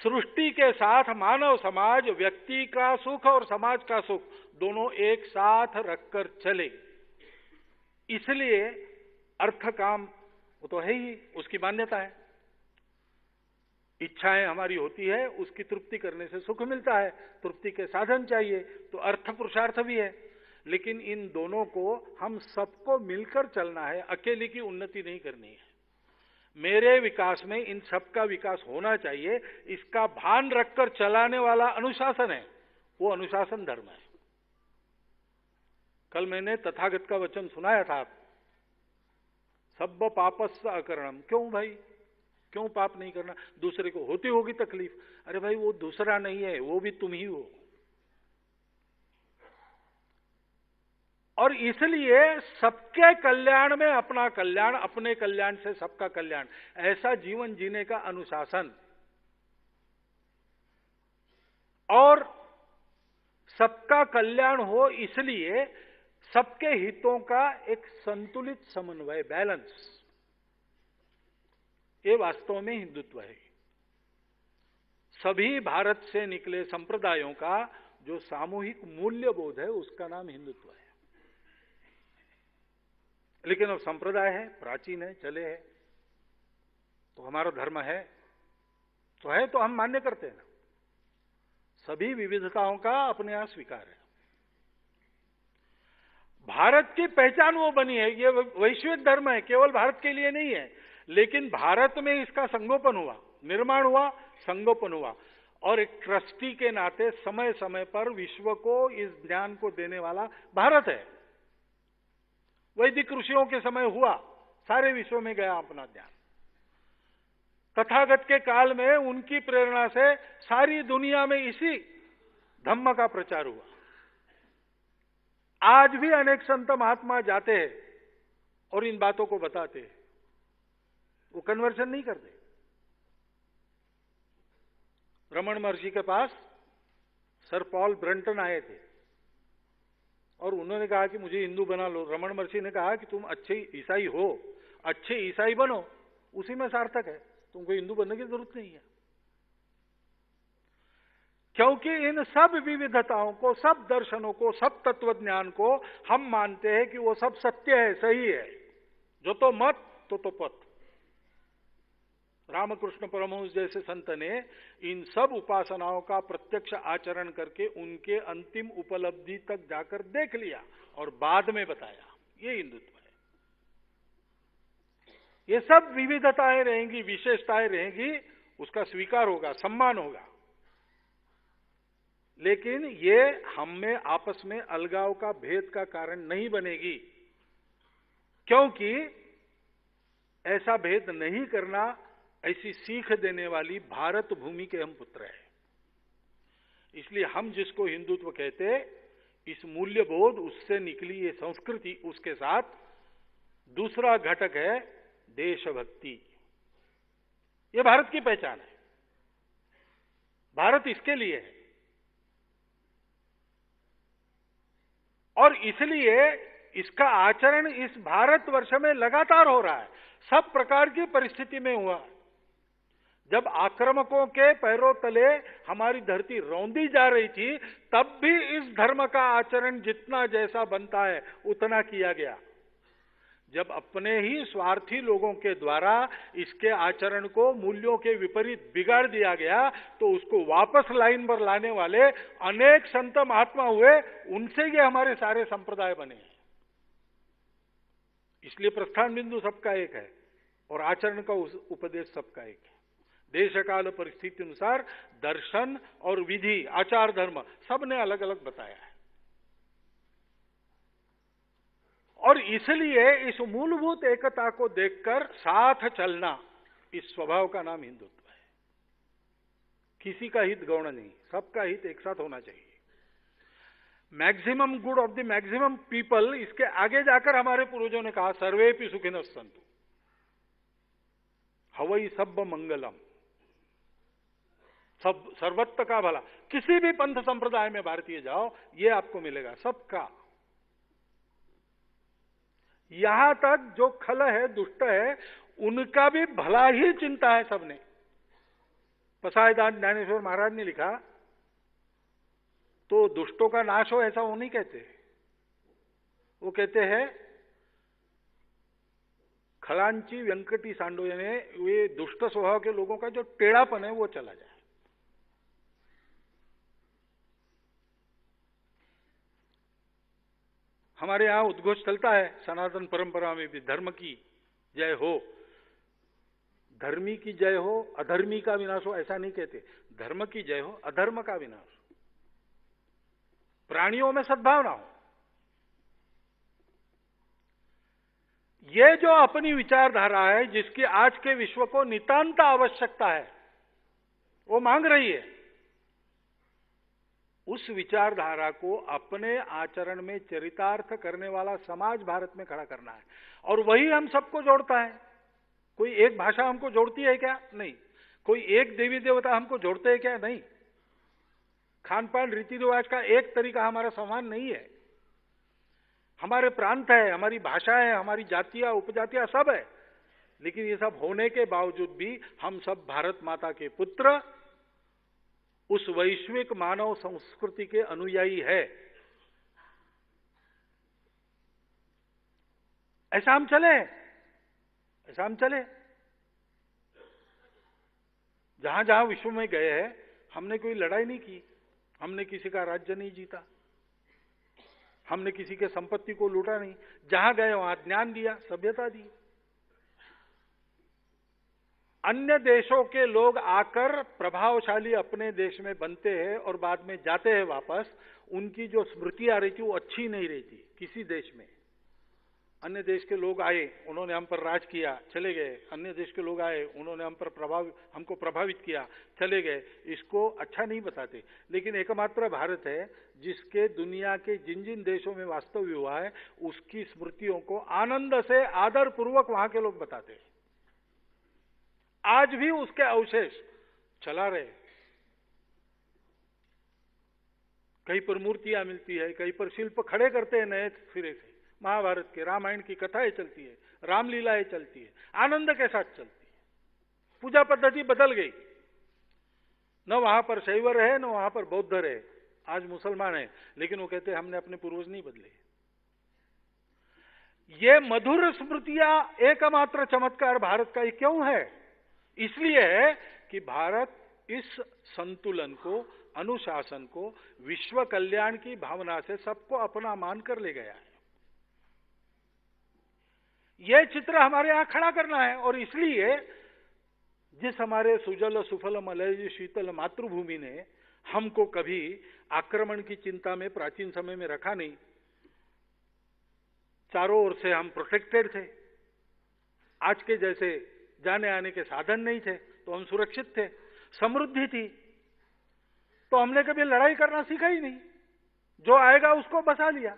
सृष्टि के साथ मानव समाज व्यक्ति का सुख और समाज का सुख दोनों एक साथ रखकर चले। इसलिए अर्थ काम वो तो है ही, उसकी मान्यता है। इच्छाएं हमारी होती है, उसकी तृप्ति करने से सुख मिलता है, तृप्ति के साधन चाहिए, तो अर्थ पुरुषार्थ भी है। लेकिन इन दोनों को हम सबको मिलकर चलना है, अकेले की उन्नति नहीं करनी है। मेरे विकास में इन सबका विकास होना चाहिए, इसका भान रखकर चलाने वाला अनुशासन है, वो अनुशासन धर्म है। कल मैंने तथागत का वचन सुनाया था, सब पापस्य अकरणम। क्यों भाई, क्यों पाप नहीं करना? दूसरे को होती होगी तकलीफ, अरे भाई वो दूसरा नहीं है, वो भी तुम ही हो। और इसलिए सबके कल्याण में अपना कल्याण, अपने कल्याण से सबका कल्याण, ऐसा जीवन जीने का अनुशासन और सबका कल्याण हो, इसलिए सबके हितों का एक संतुलित समन्वय, बैलेंस, ये वास्तव में हिंदुत्व है। सभी भारत से निकले संप्रदायों का जो सामूहिक मूल्य बोध है, उसका नाम हिंदुत्व है। लेकिन अब संप्रदाय है, प्राचीन है, चले है, तो हमारा धर्म है तो हम मान्य करते हैं ना। सभी विविधताओं का अपने यहां स्वीकार है। भारत की पहचान वो बनी है, ये वैश्विक धर्म है, केवल भारत के लिए नहीं है, लेकिन भारत में इसका संगोपन हुआ, निर्माण हुआ, संगोपन हुआ। और एक ट्रस्टी के नाते समय समय पर विश्व को इस ज्ञान को देने वाला भारत है। वैदिक ऋषियों के समय हुआ, सारे विश्व में गया अपना ज्ञान। तथागत के काल में उनकी प्रेरणा से सारी दुनिया में इसी धम्म का प्रचार हुआ। आज भी अनेक संत महात्मा जाते हैं और इन बातों को बताते हैं, वो कन्वर्शन नहीं करते। रमण महर्षि के पास सर पॉल ब्रंटन आए थे और उन्होंने कहा कि मुझे हिंदू बना लो। रमण महर्षि ने कहा कि तुम अच्छे ईसाई हो, अच्छे ईसाई बनो, उसी में सार्थक है, तुमको हिंदू बनने की जरूरत नहीं है। क्योंकि इन सब विविधताओं को, सब दर्शनों को, सब तत्वज्ञान को हम मानते हैं कि वो सब सत्य है, सही है। जो तो मत तो पथ। रामकृष्ण परमहंस जैसे संत ने इन सब उपासनाओं का प्रत्यक्ष आचरण करके उनके अंतिम उपलब्धि तक जाकर देख लिया और बाद में बताया, ये हिंदुत्व है। ये सब विविधताएं रहेंगी, विशेषताएं रहेंगी, उसका स्वीकार होगा, सम्मान होगा, लेकिन ये हम में आपस में अलगाव का, भेद का कारण नहीं बनेगी। क्योंकि ऐसा भेद नहीं करना, ऐसी सीख देने वाली भारत भूमि के हम पुत्र हैं। इसलिए हम जिसको हिंदुत्व कहते, इस मूल्यबोध, उससे निकली ये संस्कृति, उसके साथ दूसरा घटक है देशभक्ति। ये भारत की पहचान है, भारत इसके लिए है। और इसलिए इसका आचरण इस भारतवर्ष में लगातार हो रहा है, सब प्रकार की परिस्थिति में हुआ। जब आक्रामकों के पैरों तले हमारी धरती रौंदी जा रही थी, तब भी इस धर्म का आचरण जितना जैसा बनता है उतना किया गया। जब अपने ही स्वार्थी लोगों के द्वारा इसके आचरण को मूल्यों के विपरीत बिगाड़ दिया गया, तो उसको वापस लाइन पर लाने वाले अनेक संत महात्मा हुए, उनसे ये हमारे सारे संप्रदाय बने हैं। इसलिए प्रस्थान बिंदु सबका एक है और आचरण का उपदेश सबका एक है। देश काल परिस्थिति अनुसार दर्शन और विधि, आचार धर्म सबने अलग अलग बताया है। और इसलिए इस मूलभूत एकता को देखकर साथ चलना, इस स्वभाव का नाम हिंदुत्व है। किसी का हित गौण नहीं, सबका हित एक साथ होना चाहिए। Maximum good of the maximum people, इसके आगे जाकर हमारे पूर्वजों ने कहा सर्वेपि सुखिनः सन्तु, हवै सब मंगलम, सब सर्वत्र का भला। किसी भी पंथ संप्रदाय में भारतीय जाओ, ये आपको मिलेगा, सबका। यहां तक जो खल है, दुष्ट है, उनका भी भला ही चिंता है सबने। पसायदान ज्ञानेश्वर महाराज ने लिखा, तो दुष्टों का नाश हो ऐसा वो नहीं कहते। वो कहते हैं खलांची व्यंकटी सांडो, यानी वे दुष्ट स्वभाव के लोगों का जो टेढ़ापन है वो चला जाए। हमारे यहां उद्घोष चलता है सनातन परंपरा में भी, धर्म की जय हो, धर्मी की जय हो, अधर्मी का विनाश हो, ऐसा नहीं कहते। धर्म की जय हो, अधर्म का विनाश हो, प्राणियों में सद्भावना हो। ये जो अपनी विचारधारा है, जिसकी आज के विश्व को नितांत आवश्यकता है, वो मांग रही है, उस विचारधारा को अपने आचरण में चरितार्थ करने वाला समाज भारत में खड़ा करना है। और वही हम सबको जोड़ता है। कोई एक भाषा हमको जोड़ती है क्या? नहीं। कोई एक देवी देवता हमको जोड़ते हैं क्या? नहीं। खान पान रीति रिवाज का एक तरीका हमारा समान नहीं है। हमारे प्रांत है, हमारी भाषा है, हमारी जातियां उपजातियां सब है, लेकिन ये सब होने के बावजूद भी हम सब भारत माता के पुत्र, उस वैश्विक मानव संस्कृति के अनुयायी है। ऐसा हम चले, ऐसा हम चले। जहां जहां विश्व में गए हैं, हमने कोई लड़ाई नहीं की, हमने किसी का राज्य नहीं जीता, हमने किसी के संपत्ति को लूटा नहीं। जहां गए वहां ज्ञान दिया, सभ्यता दी। अन्य देशों के लोग आकर प्रभावशाली अपने देश में बनते हैं और बाद में जाते हैं वापस, उनकी जो स्मृति आ रही थी वो अच्छी नहीं रहती किसी देश में। अन्य देश के लोग आए, उन्होंने हम पर राज किया, चले गए। अन्य देश के लोग आए, उन्होंने हमको प्रभावित किया, चले गए। इसको अच्छा नहीं बताते। लेकिन एकमात्र भारत है जिसके दुनिया के जिन जिन देशों में वास्तव हुआ है, उसकी स्मृतियों को आनंद से आदर पूर्वक वहां के लोग बताते हैं। आज भी उसके अवशेष चला रहे। कहीं पर मूर्तियां मिलती है, कहीं पर शिल्प खड़े करते हैं नए सिरे से। महाभारत के, रामायण की कथाएं चलती है, रामलीलाएं चलती है, आनंद के साथ चलती है। पूजा पद्धति बदल गई, न वहां पर शैव रहे, न वहां पर बौद्ध रहे, आज मुसलमान है, लेकिन वो कहते हैं हमने अपने पूर्वज नहीं बदले। ये मधुर स्मृतियां एकमात्र चमत्कार भारत का ही क्यों है? इसलिए है कि भारत इस संतुलन को, अनुशासन को, विश्व कल्याण की भावना से सबको अपना मानकर ले गया है। यह चित्र हमारे यहां खड़ा करना है। और इसलिए जिस हमारे सुजल सुफल मलय शीतल मातृभूमि ने हमको कभी आक्रमण की चिंता में प्राचीन समय में रखा नहीं, चारों ओर से हम प्रोटेक्टेड थे, आज के जैसे जाने आने के साधन नहीं थे, तो हम सुरक्षित थे, समृद्धि थी, तो हमने कभी लड़ाई करना सीखा ही नहीं। जो आएगा उसको बसा लिया,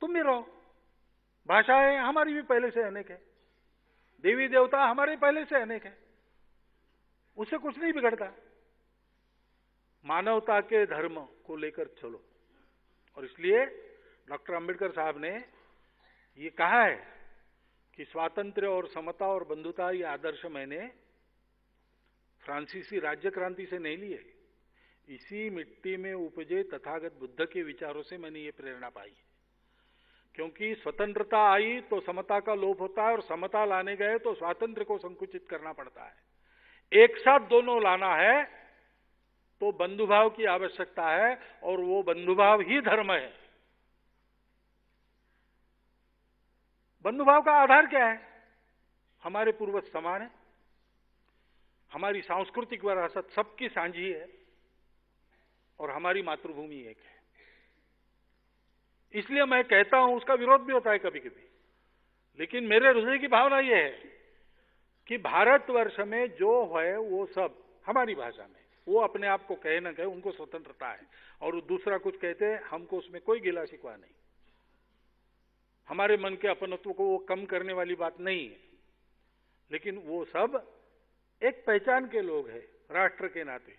तुम भी रहो। भाषाएं हमारी भी पहले से अनेक है, देवी देवता हमारे पहले से अनेक है, उससे कुछ नहीं बिगड़ता। मानवता के धर्म को लेकर चलो। और इसलिए डॉक्टर अंबेडकर साहब ने ये कहा है कि स्वातंत्र्य और समता और बंधुता ये आदर्श मैंने फ्रांसीसी राज्य क्रांति से नहीं लिए, इसी मिट्टी में उपजे तथागत बुद्ध के विचारों से मैंने ये प्रेरणा पाई। क्योंकि स्वतंत्रता आई तो समता का लोप होता है, और समता लाने गए तो स्वातंत्र्य को संकुचित करना पड़ता है। एक साथ दोनों लाना है तो बंधुभाव की आवश्यकता है, और वो बंधुभाव ही धर्म है। बंधुभाव का आधार क्या है? हमारे पूर्वज समान है, हमारी सांस्कृतिक विरासत सबकी साझी है, और हमारी मातृभूमि एक है। इसलिए मैं कहता हूं, उसका विरोध भी होता है कभी कभी, लेकिन मेरे हृदय की भावना यह है कि भारतवर्ष में जो है वो सब हमारी भाषा में, वो अपने आप को कहे न कहे, उनको स्वतंत्रता है, और दूसरा कुछ कहते हैं, हमको उसमें कोई गिला शिकवा नहीं। हमारे मन के अपनत्व को वो कम करने वाली बात नहीं है, लेकिन वो सब एक पहचान के लोग हैं राष्ट्र के नाते।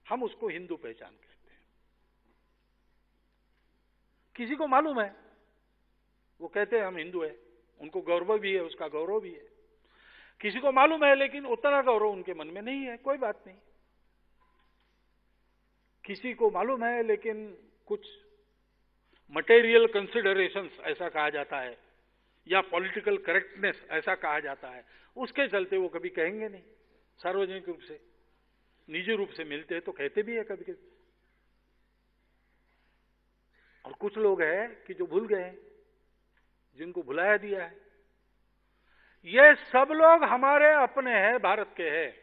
हम उसको हिंदू पहचान कहते हैं। किसी को मालूम है, वो कहते हैं हम हिंदू हैं, उनको गौरव भी है, उसका गौरव भी है। किसी को मालूम है लेकिन उतना गौरव उनके मन में नहीं है, कोई बात नहीं। किसी को मालूम है लेकिन कुछ मटेरियल कंसिडरेशंस ऐसा कहा जाता है, या पॉलिटिकल करेक्टनेस ऐसा कहा जाता है, उसके चलते वो कभी कहेंगे नहीं। सार्वजनिक रूप से, निजी रूप से मिलते हैं तो कहते भी है कभी कभी। और कुछ लोग हैं कि जो भूल गए हैं, जिनको भुलाया दिया है। ये सब लोग हमारे अपने हैं, भारत के हैं।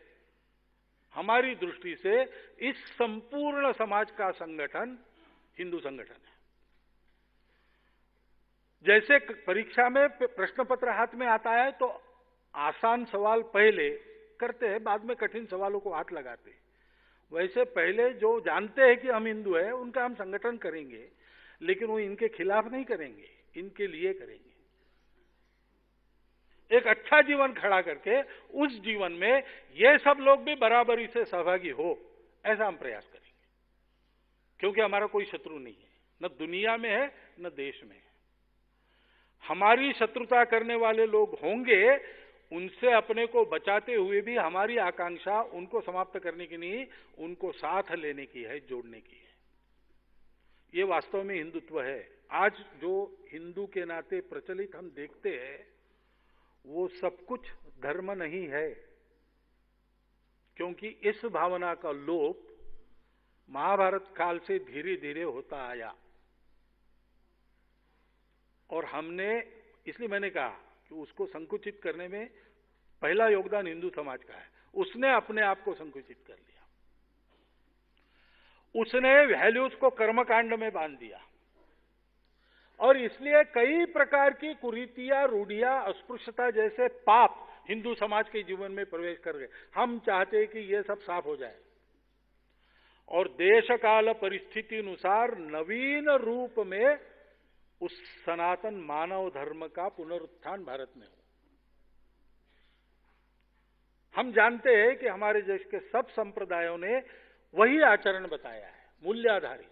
हमारी दृष्टि से इस संपूर्ण समाज का संगठन हिंदू संगठन है। जैसे परीक्षा में प्रश्न पत्र हाथ में आता है तो आसान सवाल पहले करते हैं, बाद में कठिन सवालों को हाथ लगाते हैं। वैसे पहले जो जानते हैं कि हम हिंदू हैं उनका हम संगठन करेंगे, लेकिन वो इनके खिलाफ नहीं करेंगे, इनके लिए करेंगे। एक अच्छा जीवन खड़ा करके उस जीवन में ये सब लोग भी बराबरी से सहभागी हो, ऐसा हम प्रयास करेंगे। क्योंकि हमारा कोई शत्रु नहीं है, न दुनिया में है न देश में है। हमारी शत्रुता करने वाले लोग होंगे, उनसे अपने को बचाते हुए भी हमारी आकांक्षा उनको समाप्त करने की नहीं, उनको साथ लेने की है, जोड़ने की है। ये वास्तव में हिंदुत्व है। आज जो हिंदू के नाते प्रचलित हम देखते हैं वो सब कुछ धर्म नहीं है, क्योंकि इस भावना का लोप महाभारत काल से धीरे धीरे होता आया। और हमने, इसलिए मैंने कहा कि उसको संकुचित करने में पहला योगदान हिंदू समाज का है। उसने अपने आप को संकुचित कर लिया, उसने वैल्यूज को कर्मकांड में बांध दिया, और इसलिए कई प्रकार की कुरीतियां, रूढ़ियां, अस्पृश्यता जैसे पाप हिंदू समाज के जीवन में प्रवेश कर गए। हम चाहते हैं कि ये सब साफ हो जाए और देश काल परिस्थिति अनुसार नवीन रूप में उस सनातन मानव धर्म का पुनरुत्थान भारत में हो। हम जानते हैं कि हमारे देश के सब संप्रदायों ने वही आचरण बताया है, मूल्य आधारित।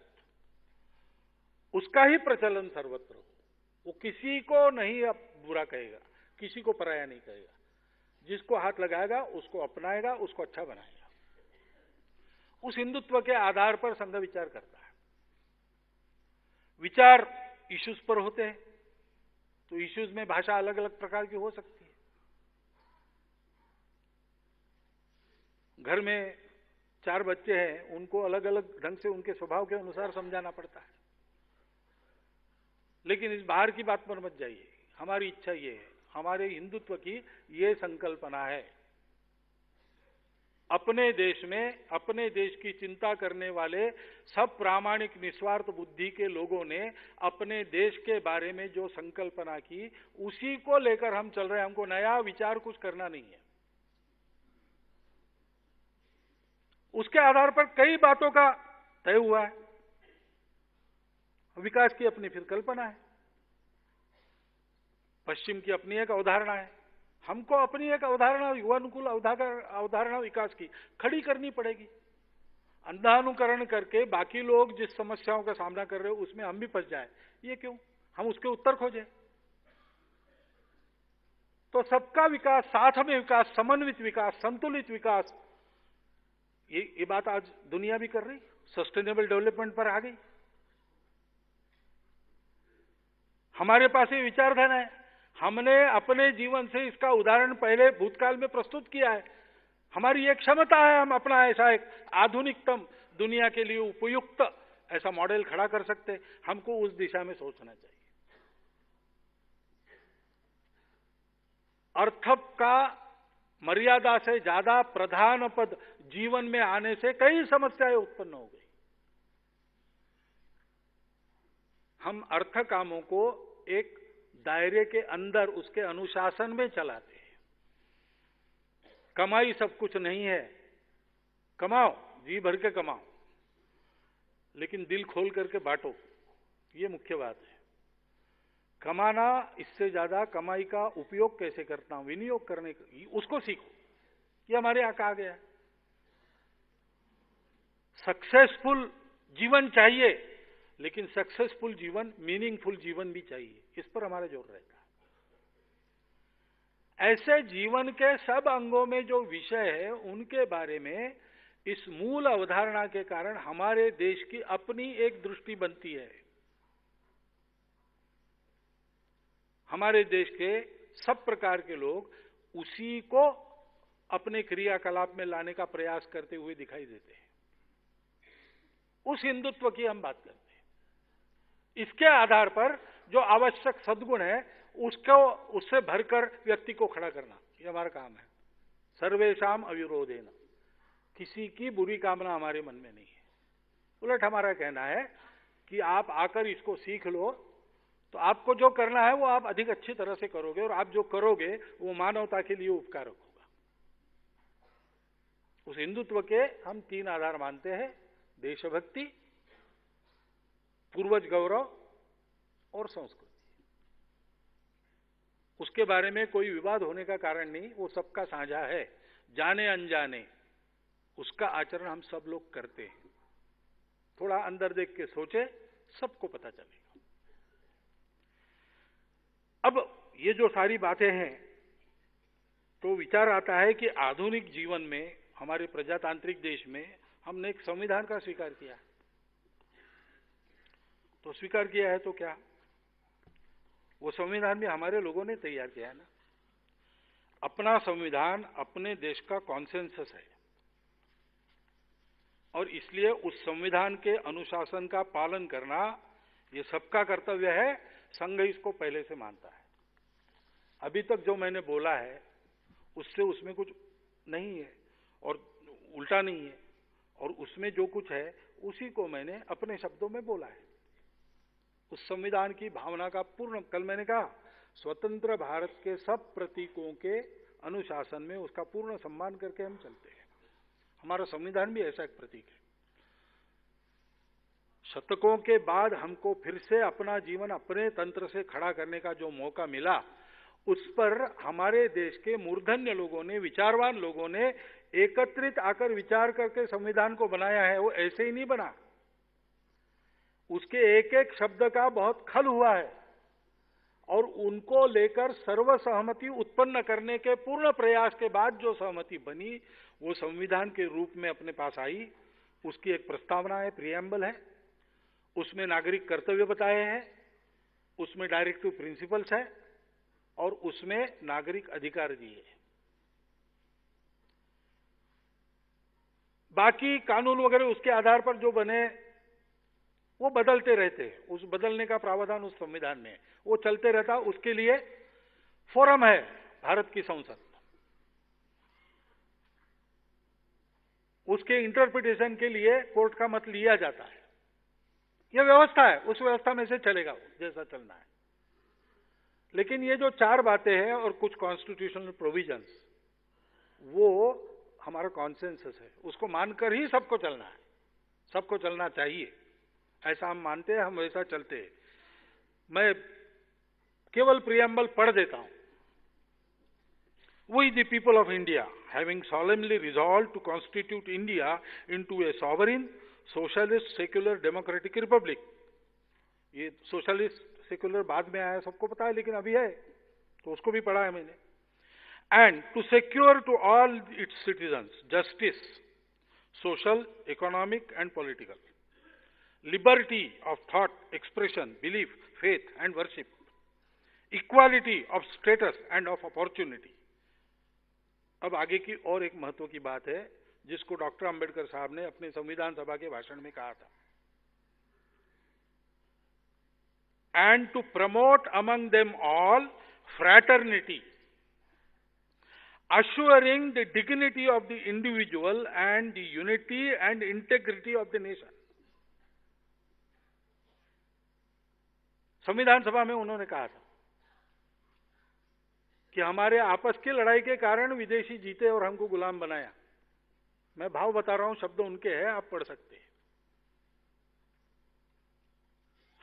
उसका ही प्रचलन सर्वत्र हो। वो किसी को नहीं अब बुरा कहेगा, किसी को पराया नहीं कहेगा। जिसको हाथ लगाएगा उसको अपनाएगा, उसको अच्छा बनाएगा। उस हिंदुत्व के आधार पर संघ विचार करता है। विचार इश्यूज पर होते हैं तो इश्यूज में भाषा अलग अलग प्रकार की हो सकती है। घर में 4 बच्चे हैं, उनको अलग अलग ढंग से उनके स्वभाव के अनुसार समझाना पड़ता है। लेकिन इस बाहर की बात पर मत जाइए। हमारी इच्छा ये है, हमारे हिंदुत्व की ये संकल्पना है, अपने देश में अपने देश की चिंता करने वाले सब प्रामाणिक निस्वार्थ बुद्धि के लोगों ने अपने देश के बारे में जो संकल्पना की, उसी को लेकर हम चल रहे हैं। हमको नया विचार कुछ करना नहीं है। उसके आधार पर कई बातों का तय हुआ है। विकास की अपनी फिर कल्पना है, पश्चिम की अपनी एक अवधारणा है। हमको अपनी एक अवधारणा, युवानुकूल अवधारणा विकास की खड़ी करनी पड़ेगी। अंधानुकरण करके बाकी लोग जिस समस्याओं का सामना कर रहे हो उसमें हम भी फंस जाए, ये क्यों? हम उसके उत्तर खोजें। तो सबका विकास, साथ में विकास, समन्वित विकास, संतुलित विकास, ये बात आज दुनिया भी कर रही, सस्टेनेबल डेवलपमेंट पर आ गई। हमारे पास ये विचारधारा है। हमने अपने जीवन से इसका उदाहरण पहले भूतकाल में प्रस्तुत किया है। हमारी एक क्षमता है, हम अपना ऐसा एक आधुनिकतम, दुनिया के लिए उपयुक्त ऐसा मॉडल खड़ा कर सकते हैं। हमको उस दिशा में सोचना चाहिए। अर्थ का मर्यादा से ज्यादा प्रधान पद जीवन में आने से कई समस्याएं उत्पन्न हो गई। हम अर्थ कामों को एक दायरे के अंदर, उसके अनुशासन में चलाते हैं। कमाई सब कुछ नहीं है। कमाओ, जी भर के कमाओ, लेकिन दिल खोल करके बांटो, ये मुख्य बात है। कमाना, इससे ज्यादा कमाई का उपयोग कैसे करता हूं, विनियोग करने का, उसको सीखो। ये हमारे यहां कहा गया है। सक्सेसफुल जीवन चाहिए, लेकिन सक्सेसफुल जीवन, मीनिंगफुल जीवन भी चाहिए। इस पर हमारा जोर रहता है। ऐसे जीवन के सब अंगों में जो विषय है उनके बारे में इस मूल अवधारणा के कारण हमारे देश की अपनी एक दृष्टि बनती है। हमारे देश के सब प्रकार के लोग उसी को अपने क्रियाकलाप में लाने का प्रयास करते हुए दिखाई देते हैं। उस हिंदुत्व की हम बात करते हैं। इसके आधार पर जो आवश्यक सद्गुण है उसको उससे भरकर व्यक्ति को खड़ा करना, ये हमारा काम है। सर्वेशाम अविरोधेन, किसी की बुरी कामना हमारे मन में नहीं है। उलट हमारा कहना है कि आप आकर इसको सीख लो तो आपको जो करना है वो आप अधिक अच्छी तरह से करोगे, और आप जो करोगे वो मानवता के लिए उपकारक होगा। उस हिंदुत्व के हम 3 आधार मानते हैं: देशभक्ति, पूर्वज गौरव और संस्कृति। उसके बारे में कोई विवाद होने का कारण नहीं, वो सबका साझा है। जाने अनजाने उसका आचरण हम सब लोग करते हैं। थोड़ा अंदर देख के सोचे, सबको पता चलेगा। अब ये जो सारी बातें हैं, तो विचार आता है कि आधुनिक जीवन में, हमारे प्रजातांत्रिक देश में, हमने एक संविधान का स्वीकार किया। तो स्वीकार किया है तो क्या, वो संविधान भी हमारे लोगों ने तैयार किया है ना। अपना संविधान अपने देश का कॉन्सेंसस है, और इसलिए उस संविधान के अनुशासन का पालन करना ये सबका कर्तव्य है। संघ इसको पहले से मानता है। अभी तक जो मैंने बोला है उससे उसमें कुछ नहीं है और उल्टा नहीं है, और उसमें जो कुछ है उसी को मैंने अपने शब्दों में बोला है। उस संविधान की भावना का पूर्ण, कल मैंने कहा, स्वतंत्र भारत के सब प्रतीकों के अनुशासन में उसका पूर्ण सम्मान करके हम चलते हैं। हमारा संविधान भी ऐसा एक प्रतीक है। शतकों के बाद हमको फिर से अपना जीवन अपने तंत्र से खड़ा करने का जो मौका मिला, उस पर हमारे देश के मूर्धन्य लोगों ने, विचारवान लोगों ने एकत्रित आकर विचार करके संविधान को बनाया है। वो ऐसे ही नहीं बना, उसके एक एक शब्द का बहुत खल हुआ है, और उनको लेकर सर्वसहमति उत्पन्न करने के पूर्ण प्रयास के बाद जो सहमति बनी, वो संविधान के रूप में अपने पास आई। उसकी एक प्रस्तावना है, प्रियम्बल है, उसमें नागरिक कर्तव्य बताए हैं, उसमें डायरेक्टिव प्रिंसिपल्स है, और उसमें नागरिक अधिकार दिए हैं। बाकी कानून वगैरह उसके आधार पर जो बने वो बदलते रहते हैं। उस बदलने का प्रावधान उस संविधान में है, वो चलते रहता। उसके लिए फोरम है भारत की संसद, उसके इंटरप्रिटेशन के लिए कोर्ट का मत लिया जाता है। यह व्यवस्था है, उस व्यवस्था में से चलेगा जैसा चलना है। लेकिन ये जो 4 बातें हैं और कुछ कॉन्स्टिट्यूशनल प्रोविजंस, वो हमारा कॉन्सेंसस है, उसको मानकर ही सबको चलना है, सबको चलना चाहिए, ऐसा हम मानते हैं, हम वैसा चलते हैं। मैं केवल प्रियम्बल पढ़ देता हूं। We the people of India, having solemnly resolved to constitute India into a sovereign, socialist, secular, democratic republic. ये सोशलिस्ट सेक्युलर बाद में आया, सबको पता है, लेकिन अभी है तो उसको भी पढ़ा है मैंने। And to secure to all its citizens justice, social, economic and political, liberty of thought, expression, belief, faith and worship, equality of status and of opportunity. अब आगे की और एक महत्व की बात है जिसको डॉक्टर अंबेडकर साहब ने अपने संविधान सभा के भाषण में कहा था। And to promote among them all fraternity, assuring the dignity of the individual and the unity and integrity of the nation. संविधान सभा में उन्होंने कहा था कि हमारे आपस की लड़ाई के कारण विदेशी जीते और हमको गुलाम बनाया। मैं भाव बता रहा हूं, शब्द उनके हैं, आप पढ़ सकते हैं।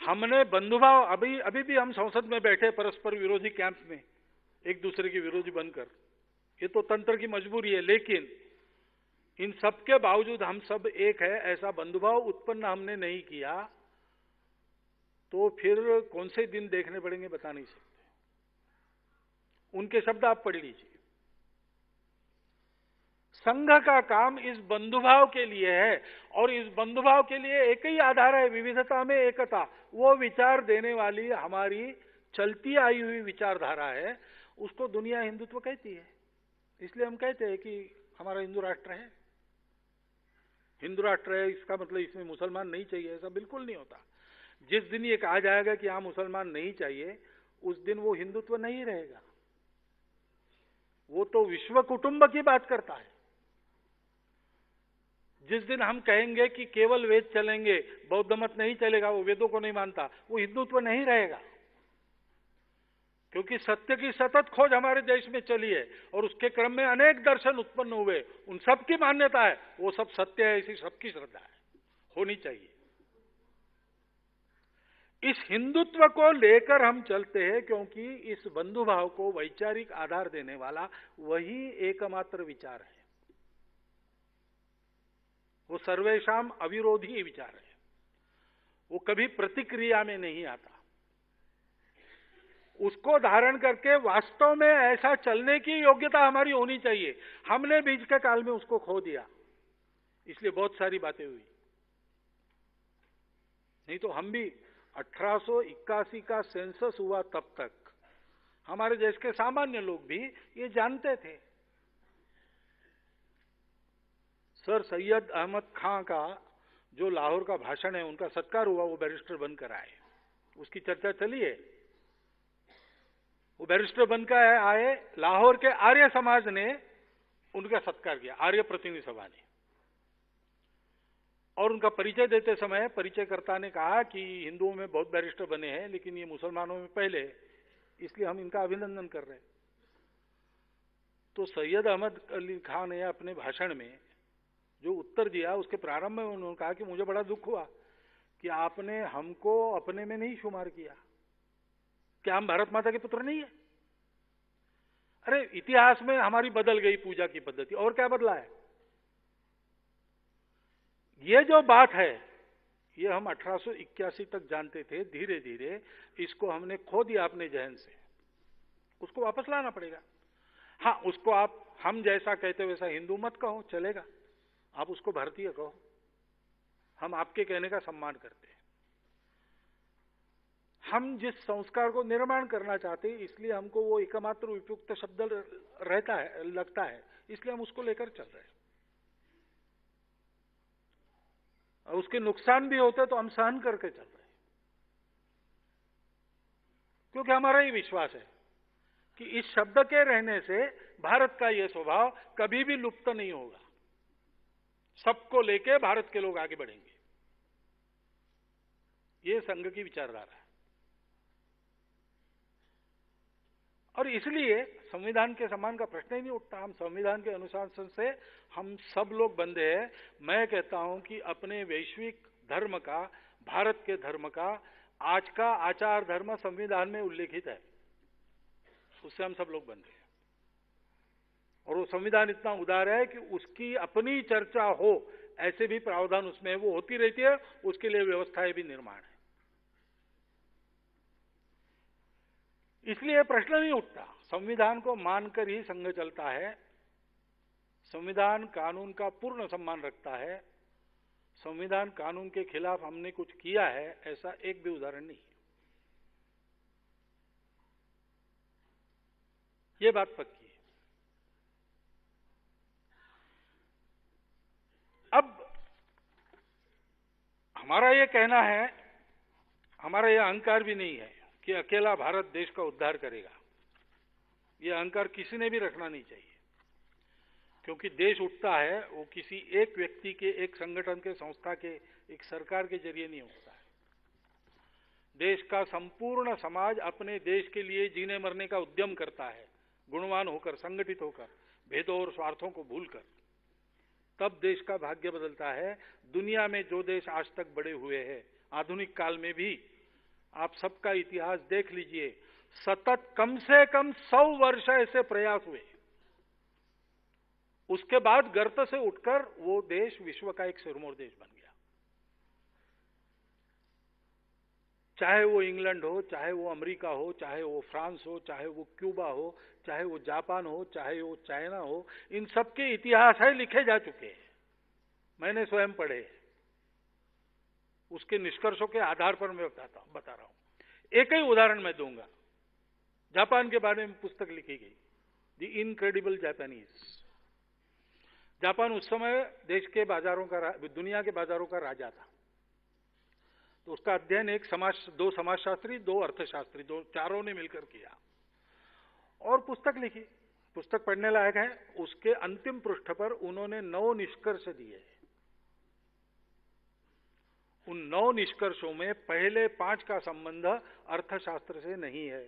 हमने बंधुभाव, अभी भी हम संसद में बैठे परस्पर विरोधी कैंप में एक दूसरे के विरोधी बनकर, ये तो तंत्र की मजबूरी है, लेकिन इन सब के बावजूद हम सब एक है, ऐसा बंधुभाव उत्पन्न हमने नहीं किया तो फिर कौन से दिन देखने पड़ेंगे बता नहीं सकते। उनके शब्द आप पढ़ लीजिए। संघ का काम इस बंधुभाव के लिए है, और इस बंधुभाव के लिए एक ही आधार है, विविधता में एकता। वो विचार देने वाली हमारी चलती आई हुई विचारधारा है, उसको दुनिया हिंदुत्व कहती है। इसलिए हम कहते हैं कि हमारा हिंदू राष्ट्र है। हिंदू राष्ट्र है इसका मतलब इसमें मुसलमान नहीं चाहिए, ऐसा बिल्कुल नहीं होता। जिस दिन ये कहा जाएगा कि यहां मुसलमान नहीं चाहिए, उस दिन वो हिंदुत्व नहीं रहेगा। वो तो विश्व कुटुंब की बात करता है। जिस दिन हम कहेंगे कि केवल वेद चलेंगे, बौद्ध मत नहीं चलेगा, वो वेदों को नहीं मानता, वो हिंदुत्व नहीं रहेगा। क्योंकि सत्य की सतत खोज हमारे देश में चली है, और उसके क्रम में अनेक दर्शन उत्पन्न हुए, उन सब की मान्यता है वो सब सत्य है, ऐसी सबकी श्रद्धा है, होनी चाहिए। इस हिंदुत्व को लेकर हम चलते हैं, क्योंकि इस बंधुभाव को वैचारिक आधार देने वाला वही एकमात्र विचार है। वो सर्वेशाम अविरोधी विचार है, वो कभी प्रतिक्रिया में नहीं आता। उसको धारण करके वास्तव में ऐसा चलने की योग्यता हमारी होनी चाहिए। हमने बीच के काल में उसको खो दिया, इसलिए बहुत सारी बातें हुई। नहीं तो हम भी 1881 का सेंसस हुआ तब तक हमारे देश के सामान्य लोग भी ये जानते थे। सर सैयद अहमद खां का जो लाहौर का भाषण है, उनका सत्कार हुआ, वो बैरिस्टर बनकर आए, उसकी चर्चा चली है। वो बैरिस्टर बनकर आए, लाहौर के आर्य समाज ने उनका सत्कार किया, आर्य प्रतिनिधि सभा ने। और उनका परिचय देते समय परिचयकर्ता ने कहा कि हिंदुओं में बहुत बैरिस्टर बने हैं, लेकिन ये मुसलमानों में पहले, इसलिए हम इनका अभिनंदन कर रहे हैं। तो सैयद अहमद अली खान ने अपने भाषण में जो उत्तर दिया, उसके प्रारंभ में उन्होंने कहा कि मुझे बड़ा दुख हुआ कि आपने हमको अपने में नहीं शुमार किया। क्या हम भारत माता के पुत्र नहीं है? अरे इतिहास में हमारी बदल गई पूजा की पद्धति, और क्या बदला है? ये जो बात है, ये हम 1881 तक जानते थे, धीरे धीरे इसको हमने खो दिया अपने जहन से। उसको वापस लाना पड़ेगा। हाँ, उसको आप हम जैसा कहते वैसा हिंदू मत कहो, चलेगा। आप उसको भारतीय कहो, हम आपके कहने का सम्मान करते हैं। हम जिस संस्कार को निर्माण करना चाहते हैं, इसलिए हमको वो एकमात्र उपयुक्त शब्द रहता है, लगता है, इसलिए हम उसको लेकर चल रहे हैं। और उसके नुकसान भी होते तो हम सहन करके चल रहे हैं, क्योंकि हमारा ही विश्वास है कि इस शब्द के रहने से भारत का यह स्वभाव कभी भी लुप्त नहीं होगा। सबको लेके भारत के लोग आगे बढ़ेंगे, ये संघ की विचारधारा है। और इसलिए संविधान के सम्मान का प्रश्न ही नहीं उठता। हम संविधान के अनुशासन से हम सब लोग बंधे हैं। मैं कहता हूं कि अपने वैश्विक धर्म का, भारत के धर्म का आज का आचार धर्म संविधान में उल्लेखित है, उससे हम सब लोग बंधे हैं। और वो संविधान इतना उदार है कि उसकी अपनी चर्चा हो, ऐसे भी प्रावधान उसमें वो होती रहती है, उसके लिए व्यवस्थाएं भी निर्माण है। इसलिए प्रश्न नहीं उठता। संविधान को मानकर ही संघ चलता है। संविधान कानून का पूर्ण सम्मान रखता है। संविधान कानून के खिलाफ हमने कुछ किया है, ऐसा एक भी उदाहरण नहीं। ये बात पक्की है। अब हमारा ये कहना है, हमारा ये अहंकार भी नहीं है कि अकेला भारत देश का उद्धार करेगा। ये अहंकार किसी ने भी रखना नहीं चाहिए, क्योंकि देश उठता है वो किसी एक व्यक्ति के, एक संगठन के, संस्था के, एक सरकार के जरिए नहीं उठता है। देश का संपूर्ण समाज अपने देश के लिए जीने मरने का उद्यम करता है, गुणवान होकर, संगठित होकर, भेदों और स्वार्थों को भूलकर। तब देश का भाग्य बदलता है। दुनिया में जो देश आज तक बड़े हुए हैं, आधुनिक काल में भी आप सबका इतिहास देख लीजिए, सतत कम से कम 100 वर्ष ऐसे प्रयास हुए, उसके बाद गर्त से उठकर वो देश विश्व का एक सिरमौर देश बन गया। चाहे वो इंग्लैंड हो, चाहे वो अमेरिका हो, चाहे वो फ्रांस हो, चाहे वो क्यूबा हो, चाहे वो जापान हो, चाहे वो चाइना हो, इन सबके इतिहास है लिखे जा चुके हैं, मैंने स्वयं पढ़े। उसके निष्कर्षों के आधार पर मैं बता रहा हूं। एक ही उदाहरण मैं दूंगा। जापान के बारे में पुस्तक लिखी गई, द इनक्रेडिबल जापानीज। जापान उस समय देश के बाजारों का, दुनिया के बाजारों का राजा था। तो उसका अध्ययन दो समाजशास्त्री, दो अर्थशास्त्री, चारों ने मिलकर किया और पुस्तक लिखी। पुस्तक पढ़ने लायक है। उसके अंतिम पृष्ठ पर उन्होंने 9 निष्कर्ष दिए। उन 9 निष्कर्षों में पहले 5 का संबंध अर्थशास्त्र से नहीं है।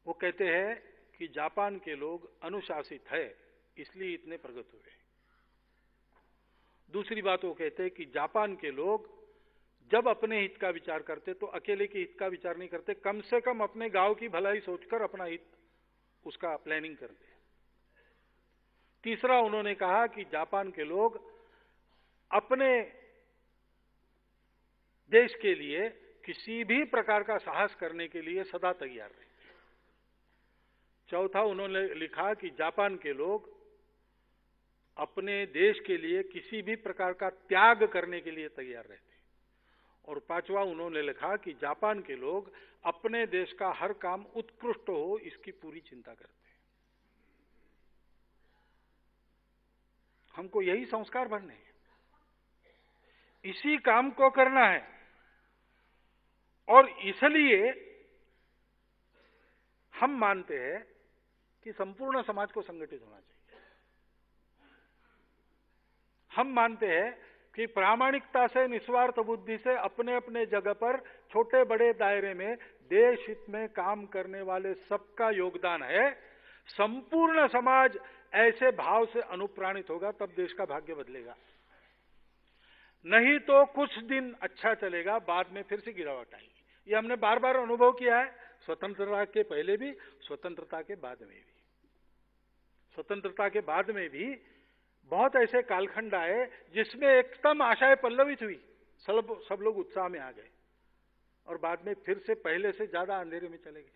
वो कहते हैं कि जापान के लोग अनुशासित है, इसलिए इतने प्रगत हुए। दूसरी बात वो कहते हैं कि जापान के लोग जब अपने हित का विचार करते तो अकेले के हित का विचार नहीं करते, कम से कम अपने गांव की भलाई सोचकर अपना हित उसका प्लानिंग करते। तीसरा उन्होंने कहा कि जापान के लोग अपने देश के लिए किसी भी प्रकार का साहस करने के लिए सदा तैयार रहते। चौथा उन्होंने लिखा कि जापान के लोग अपने देश के लिए किसी भी प्रकार का त्याग करने के लिए तैयार रहते। और पांचवा उन्होंने लिखा कि जापान के लोग अपने देश का हर काम उत्कृष्ट हो, इसकी पूरी चिंता करते हैं। हमको यही संस्कार भरने हैं, इसी काम को करना है। और इसलिए हम मानते हैं कि संपूर्ण समाज को संगठित होना चाहिए। हम मानते हैं कि प्रामाणिकता से, निस्वार्थ बुद्धि से अपने अपने जगह पर छोटे बड़े दायरे में देश हित में काम करने वाले सबका योगदान है। संपूर्ण समाज ऐसे भाव से अनुप्राणित होगा तब देश का भाग्य बदलेगा। नहीं तो कुछ दिन अच्छा चलेगा, बाद में फिर से गिरावट आएगी। ये हमने बार बार अनुभव किया है, स्वतंत्रता के पहले भी, स्वतंत्रता के बाद में भी। स्वतंत्रता के बाद में भी बहुत ऐसे कालखंड आए जिसमें एकदम आशाएं पल्लवित हुई, सब लोग उत्साह में आ गए और बाद में फिर से पहले से ज्यादा अंधेरे में चले गए।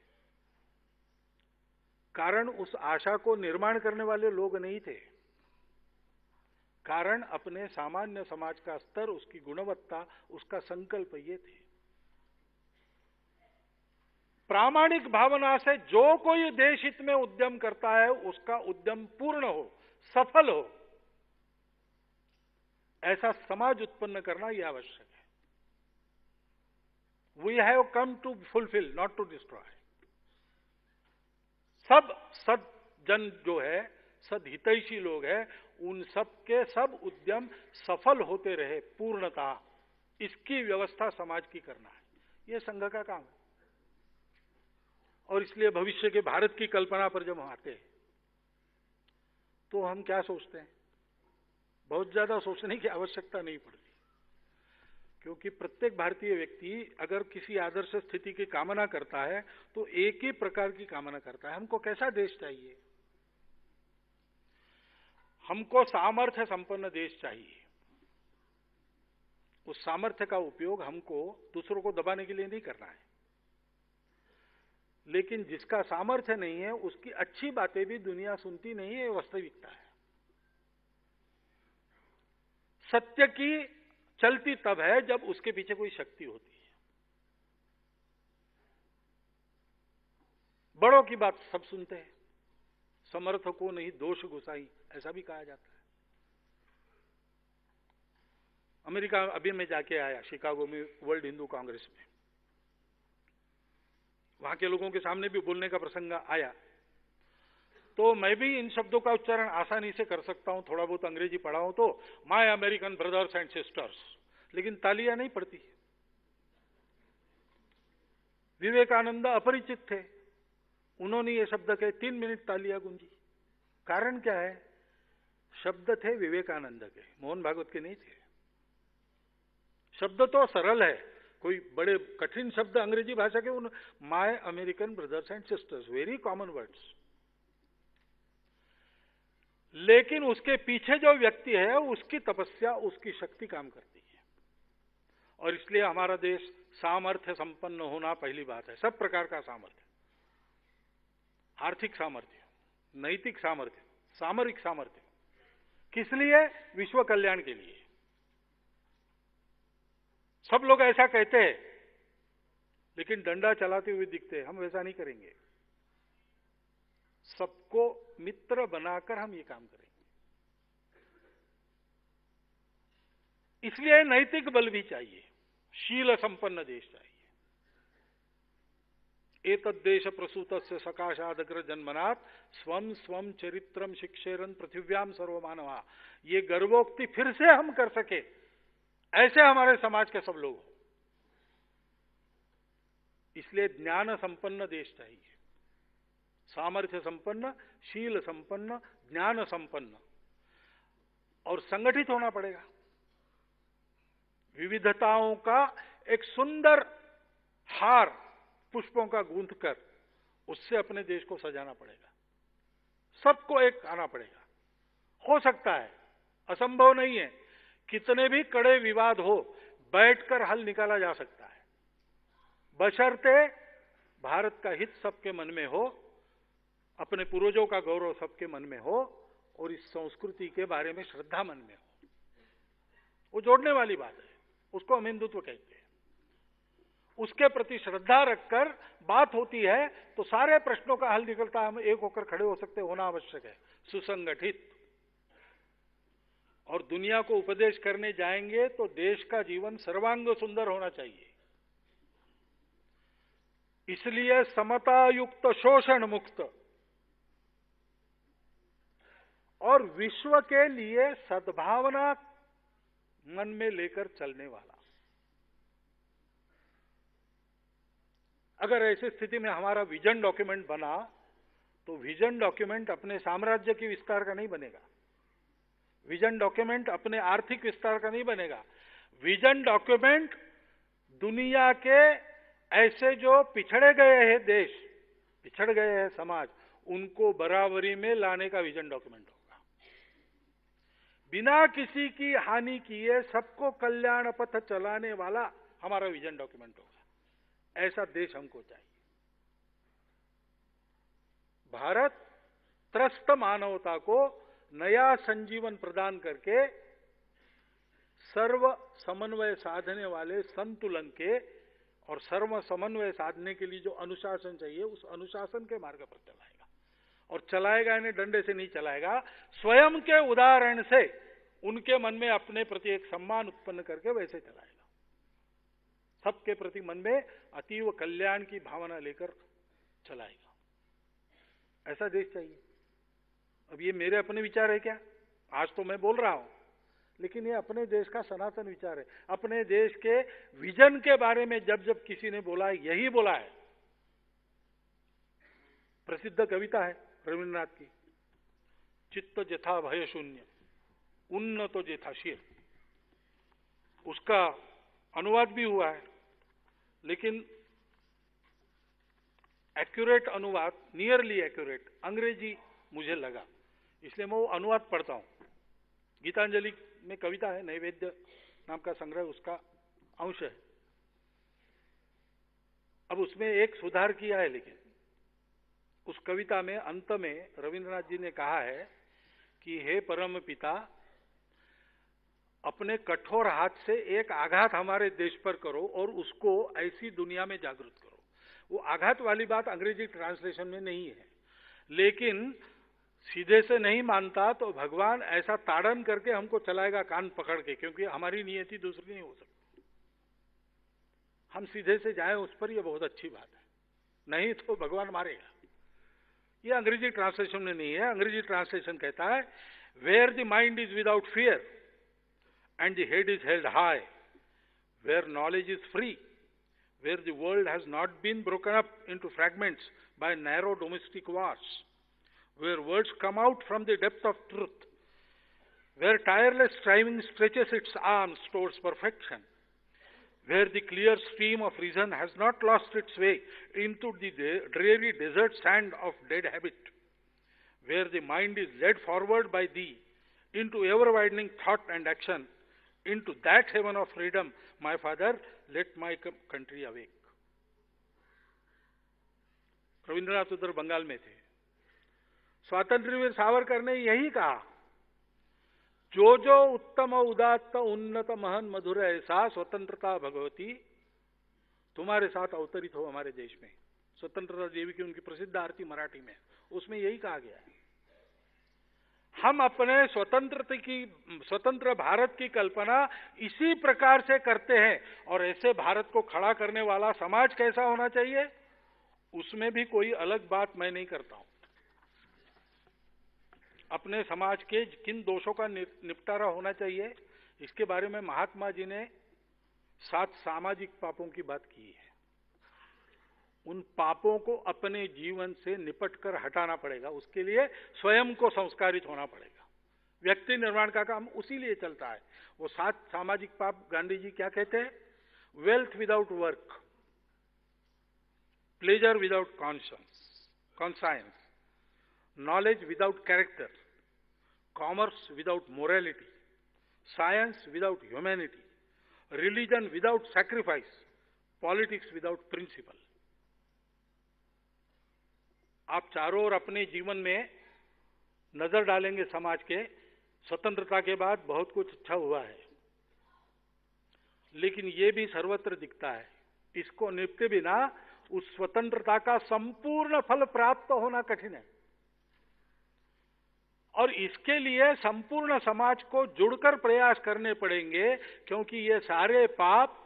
कारण उस आशा को निर्माण करने वाले लोग नहीं थे, कारण अपने सामान्य समाज का स्तर, उसकी गुणवत्ता, उसका संकल्प ये थे। प्रामाणिक भावना से जो कोई देश हित में उद्यम करता है उसका उद्यम पूर्ण हो, सफल हो, ऐसा समाज उत्पन्न करना यह आवश्यक है। We have come to fulfil, not to destroy. सब सज्जन जो है, सदहितैषी लोग हैं, उन सब के सब उद्यम सफल होते रहे पूर्णता, इसकी व्यवस्था समाज की करना है। यह संघ का काम है। और इसलिए भविष्य के भारत की कल्पना पर जब हम आते हैं तो हम क्या सोचते हैं? बहुत ज्यादा सोचने की आवश्यकता नहीं पड़ती, क्योंकि प्रत्येक भारतीय व्यक्ति अगर किसी आदर्श स्थिति की कामना करता है तो एक ही प्रकार की कामना करता है। हमको कैसा देश चाहिए? हमको सामर्थ्य संपन्न देश चाहिए। उस सामर्थ्य का उपयोग हमको दूसरों को दबाने के लिए नहीं करना है, लेकिन जिसका सामर्थ्य नहीं है उसकी अच्छी बातें भी दुनिया सुनती नहीं है, वास्तविकता है। सत्य की चलती तब है जब उसके पीछे कोई शक्ति होती है। बड़ों की बात सब सुनते हैं, समर्थ को नहीं दोष गुसाई, ऐसा भी कहा जाता है। अमेरिका अभी मैं जाके आया, शिकागो में वर्ल्ड हिंदू कांग्रेस में, वहां के लोगों के सामने भी बोलने का प्रसंग आया, तो मैं भी इन शब्दों का उच्चारण आसानी से कर सकता हूं, थोड़ा बहुत अंग्रेजी पढ़ा हूं तो, my American brothers and sisters, लेकिन तालियां नहीं पड़ती। विवेकानंद अपरिचित थे, उन्होंने ये शब्द कहे, 3 मिनट तालियां गूंजी। कारण क्या है? शब्द थे विवेकानंद के, मोहन भागवत के नहीं थे। शब्द तो सरल है, कोई बड़े कठिन शब्द अंग्रेजी भाषा के, उन my American brothers and sisters, very common words. लेकिन उसके पीछे जो व्यक्ति है उसकी तपस्या, उसकी शक्ति काम करती है। और इसलिए हमारा देश सामर्थ्य संपन्न होना पहली बात है। सब प्रकार का सामर्थ्य, आर्थिक सामर्थ्य, नैतिक सामर्थ्य, सामरिक सामर्थ्य। किस लिए? विश्व कल्याण के लिए। सब लोग ऐसा कहते हैं, लेकिन डंडा चलाते हुए दिखते हैं। हम वैसा नहीं करेंगे। सबको मित्र बनाकर हम ये काम करेंगे। इसलिए नैतिक बल भी चाहिए, शील संपन्न देश चाहिए। एतद्देश प्रसूतस्य सकाशादग्र जन्मनात् स्वम स्वम चरित्रम शिक्षेरन पृथिव्याम सर्वमानवा। ये गर्वोक्ति फिर से हम कर सके, ऐसे हमारे समाज के सब लोग हो। इसलिए ज्ञान संपन्न देश चाहिए, सामर्थ्य संपन्न, शील संपन्न, ज्ञान संपन्न, और संगठित होना पड़ेगा। विविधताओं का एक सुंदर हार पुष्पों का गूंथ कर उससे अपने देश को सजाना पड़ेगा। सबको एक आना पड़ेगा। हो सकता है, असंभव नहीं है। कितने भी कड़े विवाद हो, बैठकर हल निकाला जा सकता है, बशर्ते भारत का हित सबके मन में हो, अपने पूर्वजों का गौरव सबके मन में हो, और इस संस्कृति के बारे में श्रद्धा मन में हो। वो जोड़ने वाली बात है, उसको हम हिंदुत्व कहते हैं। उसके प्रति श्रद्धा रखकर बात होती है तो सारे प्रश्नों का हल निकलता है। हम एक होकर खड़े हो सकते, होना आवश्यक है, सुसंगठित। और दुनिया को उपदेश करने जाएंगे तो देश का जीवन सर्वांग सुंदर होना चाहिए। इसलिए समता युक्त, शोषण मुक्त और विश्व के लिए सद्भावना मन में लेकर चलने वाला। अगर ऐसी स्थिति में हमारा विजन डॉक्यूमेंट बना, तो विजन डॉक्यूमेंट अपने साम्राज्य की विस्तार का नहीं बनेगा। विजन डॉक्यूमेंट अपने आर्थिक विस्तार का नहीं बनेगा। विजन डॉक्यूमेंट दुनिया के ऐसे जो पिछड़े गए हैं देश, पिछड़ गए हैं समाज, उनको बराबरी में लाने का विजन डॉक्यूमेंट होगा। बिना किसी की हानि किए सबको कल्याण पथ चलाने वाला हमारा विजन डॉक्यूमेंट होगा। ऐसा देश हमको चाहिए। भारत त्रस्त मानवता को नया संजीवन प्रदान करके सर्व समन्वय साधने वाले संतुलन के और सर्व समन्वय साधने के लिए जो अनुशासन चाहिए, उस अनुशासन के मार्ग पर चलाएगा। और चलाएगा यानी डंडे से नहीं चलाएगा, स्वयं के उदाहरण से उनके मन में अपने प्रति एक सम्मान उत्पन्न करके वैसे चलाएगा। सबके प्रति मन में अतीव कल्याण की भावना लेकर चलाएगा। ऐसा देश चाहिए। अब ये मेरे अपने विचार है क्या? आज तो मैं बोल रहा हूं, लेकिन ये अपने देश का सनातन विचार है। अपने देश के विजन के बारे में जब जब किसी ने बोला है, यही बोला है। प्रसिद्ध कविता है रविन्द्रनाथ की, चित्त जथा भय शून्य, उन्नतो जेथा शीर। उसका अनुवाद भी हुआ है, लेकिन एक्यूरेट अनुवाद, नियरली एक्यूरेट अंग्रेजी मुझे लगा, इसलिए मैं वो अनुवाद पढ़ता हूं। गीतांजलि में कविता है, नैवेद्य नाम का संग्रह उसका अंश है। अब उसमें एक सुधार किया है, लेकिन उस कविता में अंत में रविन्द्रनाथ जी ने कहा है कि हे परम पिता, अपने कठोर हाथ से एक आघात हमारे देश पर करो और उसको ऐसी दुनिया में जागृत करो। वो आघात वाली बात अंग्रेजी ट्रांसलेशन में नहीं है, लेकिन सीधे से नहीं मानता तो भगवान ऐसा ताड़न करके हमको चलाएगा कान पकड़ के, क्योंकि हमारी नियति दूसरी नहीं हो सकती। हम सीधे से जाएं उस पर, यह बहुत अच्छी बात है, नहीं तो भगवान मारेगा। ये अंग्रेजी ट्रांसलेशन में नहीं है। अंग्रेजी ट्रांसलेशन कहता है, where the mind is without fear and the head is held high, where knowledge is free, where the world has not been broken up into fragments by narrow domestic wars, where words come out from the depth of truth, where tireless striving stretches its arms towards perfection, where the clear stream of reason has not lost its way into the dreary desert sand of dead habit, where the mind is led forward by thee into ever-widening thought and action, into that heaven of freedom, my father, let my country awake. Rabindranath उधर बंगाल में थे. स्वातंत्र्य वीर सावरकर ने यही कहा, जो जो उत्तम उदात्त उन्नत महन मधुर ऐसा स्वतंत्रता भगवती तुम्हारे साथ अवतरित हो हमारे देश में. स्वतंत्रता देवी की उनकी प्रसिद्ध आरती मराठी में, उसमें यही कहा गया है. हम अपने स्वतंत्र भारत की कल्पना इसी प्रकार से करते हैं. और ऐसे भारत को खड़ा करने वाला समाज कैसा होना चाहिए, उसमें भी कोई अलग बात मैं नहीं करता हूं. अपने समाज के किन दोषों का निपटारा होना चाहिए, इसके बारे में महात्मा जी ने 7 सामाजिक पापों की बात की है. उन पापों को अपने जीवन से निपटकर हटाना पड़ेगा. उसके लिए स्वयं को संस्कारित होना पड़ेगा. व्यक्ति निर्माण का काम उसी लिए चलता है. वो 7 सामाजिक पाप गांधी जी क्या कहते हैं? Wealth without work, pleasure without conscience, knowledge without character, commerce without morality, science without humanity, religion without sacrifice, politics without principle. आप चारों ओर अपने जीवन में नजर डालेंगे समाज के, स्वतंत्रता के बाद बहुत कुछ अच्छा हुआ है, लेकिन ये भी सर्वत्र दिखता है. इसको निपटे बिना उस स्वतंत्रता का संपूर्ण फल प्राप्त होना कठिन है. और इसके लिए संपूर्ण समाज को जुड़कर प्रयास करने पड़ेंगे, क्योंकि ये सारे पाप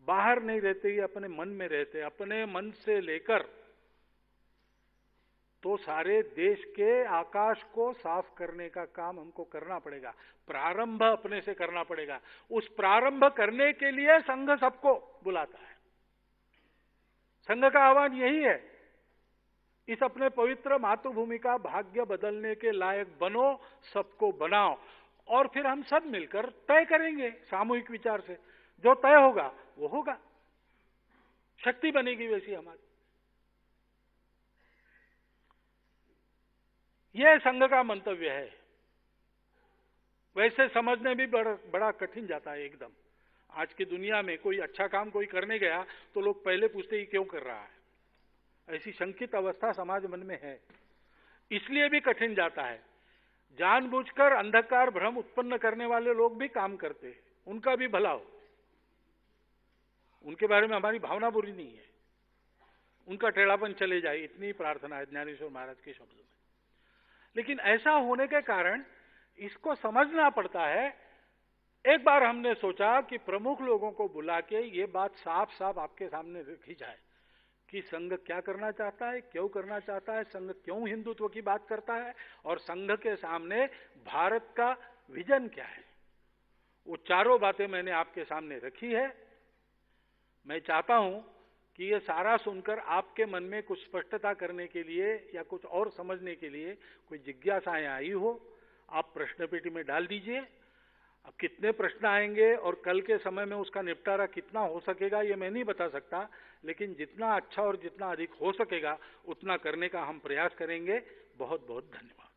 बाहर नहीं रहते, ये अपने मन में रहते. अपने मन से लेकर तो सारे देश के आकाश को साफ करने का काम हमको करना पड़ेगा. प्रारंभ अपने से करना पड़ेगा. उस प्रारंभ करने के लिए संघ सबको बुलाता है. संघ का आह्वान यही है, इस अपने पवित्र मातृभूमि का भाग्य बदलने के लायक बनो, सबको बनाओ. और फिर हम सब मिलकर तय करेंगे सामूहिक विचार से, जो तय होगा वो होगा. शक्ति बनेगी वैसी हमारी. यह संघ का मंतव्य है. वैसे समझने भी बड़ा कठिन जाता है एकदम. आज की दुनिया में कोई अच्छा काम कोई करने गया तो लोग पहले पूछते ही क्यों कर रहा है. ऐसी शंकित अवस्था समाज मन में है, इसलिए भी कठिन जाता है. जानबूझकर अंधकार भ्रम उत्पन्न करने वाले लोग भी काम करते हैं, उनका भी भला हो. उनके बारे में हमारी भावना बुरी नहीं है, उनका टेढ़ापन चले जाए, इतनी प्रार्थना है ज्ञानेश्वर महाराज के शब्दों में. लेकिन ऐसा होने के कारण इसको समझना पड़ता है. एक बार हमने सोचा कि प्रमुख लोगों को बुला के ये बात साफ साफ आपके सामने रखी जाए कि संघ क्या करना चाहता है, क्यों करना चाहता है, संघ क्यों हिंदुत्व की बात करता है, और संघ के सामने भारत का विजन क्या है. वो चारों बातें मैंने आपके सामने रखी है. मैं चाहता हूं कि ये सारा सुनकर आपके मन में कुछ स्पष्टता करने के लिए या कुछ और समझने के लिए कोई जिज्ञासाएं आई हो, आप प्रश्न पेटी में डाल दीजिए. अब कितने प्रश्न आएंगे और कल के समय में उसका निपटारा कितना हो सकेगा ये मैं नहीं बता सकता, लेकिन जितना अच्छा और जितना अधिक हो सकेगा उतना करने का हम प्रयास करेंगे. बहुत बहुत धन्यवाद.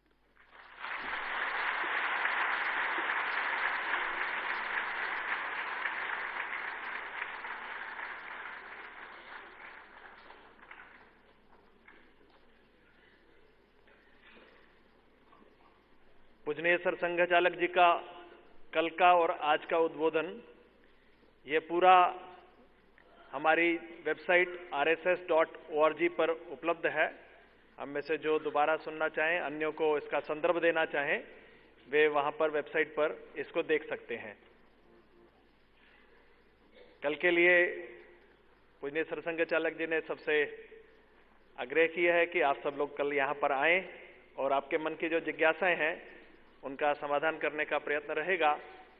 पूजनीय सर संघ चालक जी का कल का और आज का उद्बोधन ये पूरा हमारी वेबसाइट rss.org पर उपलब्ध है. हम में से जो दोबारा सुनना चाहें, अन्यों को इसका संदर्भ देना चाहें, वे वहां पर वेबसाइट पर इसको देख सकते हैं. कल के लिए पूजनीय सर संघ चालक जी ने सबसे आग्रह किया है कि आप सब लोग कल यहाँ पर आएं और आपके मन की जो जिज्ञासाएं हैं उनका समाधान करने का प्रयत्न रहेगा.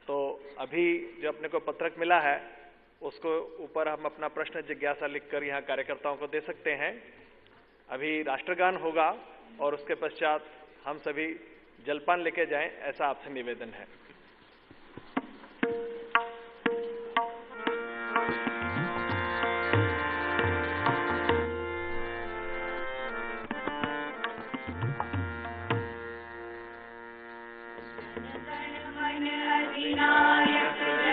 तो अभी जो अपने को पत्रक मिला है उसको ऊपर हम अपना प्रश्न जिज्ञासा लिखकर यहाँ कार्यकर्ताओं को दे सकते हैं. अभी राष्ट्रगान होगा और उसके पश्चात हम सभी जलपान लेके जाएं, ऐसा आपसे निवेदन है. अधिनायक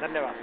धन्यवाद।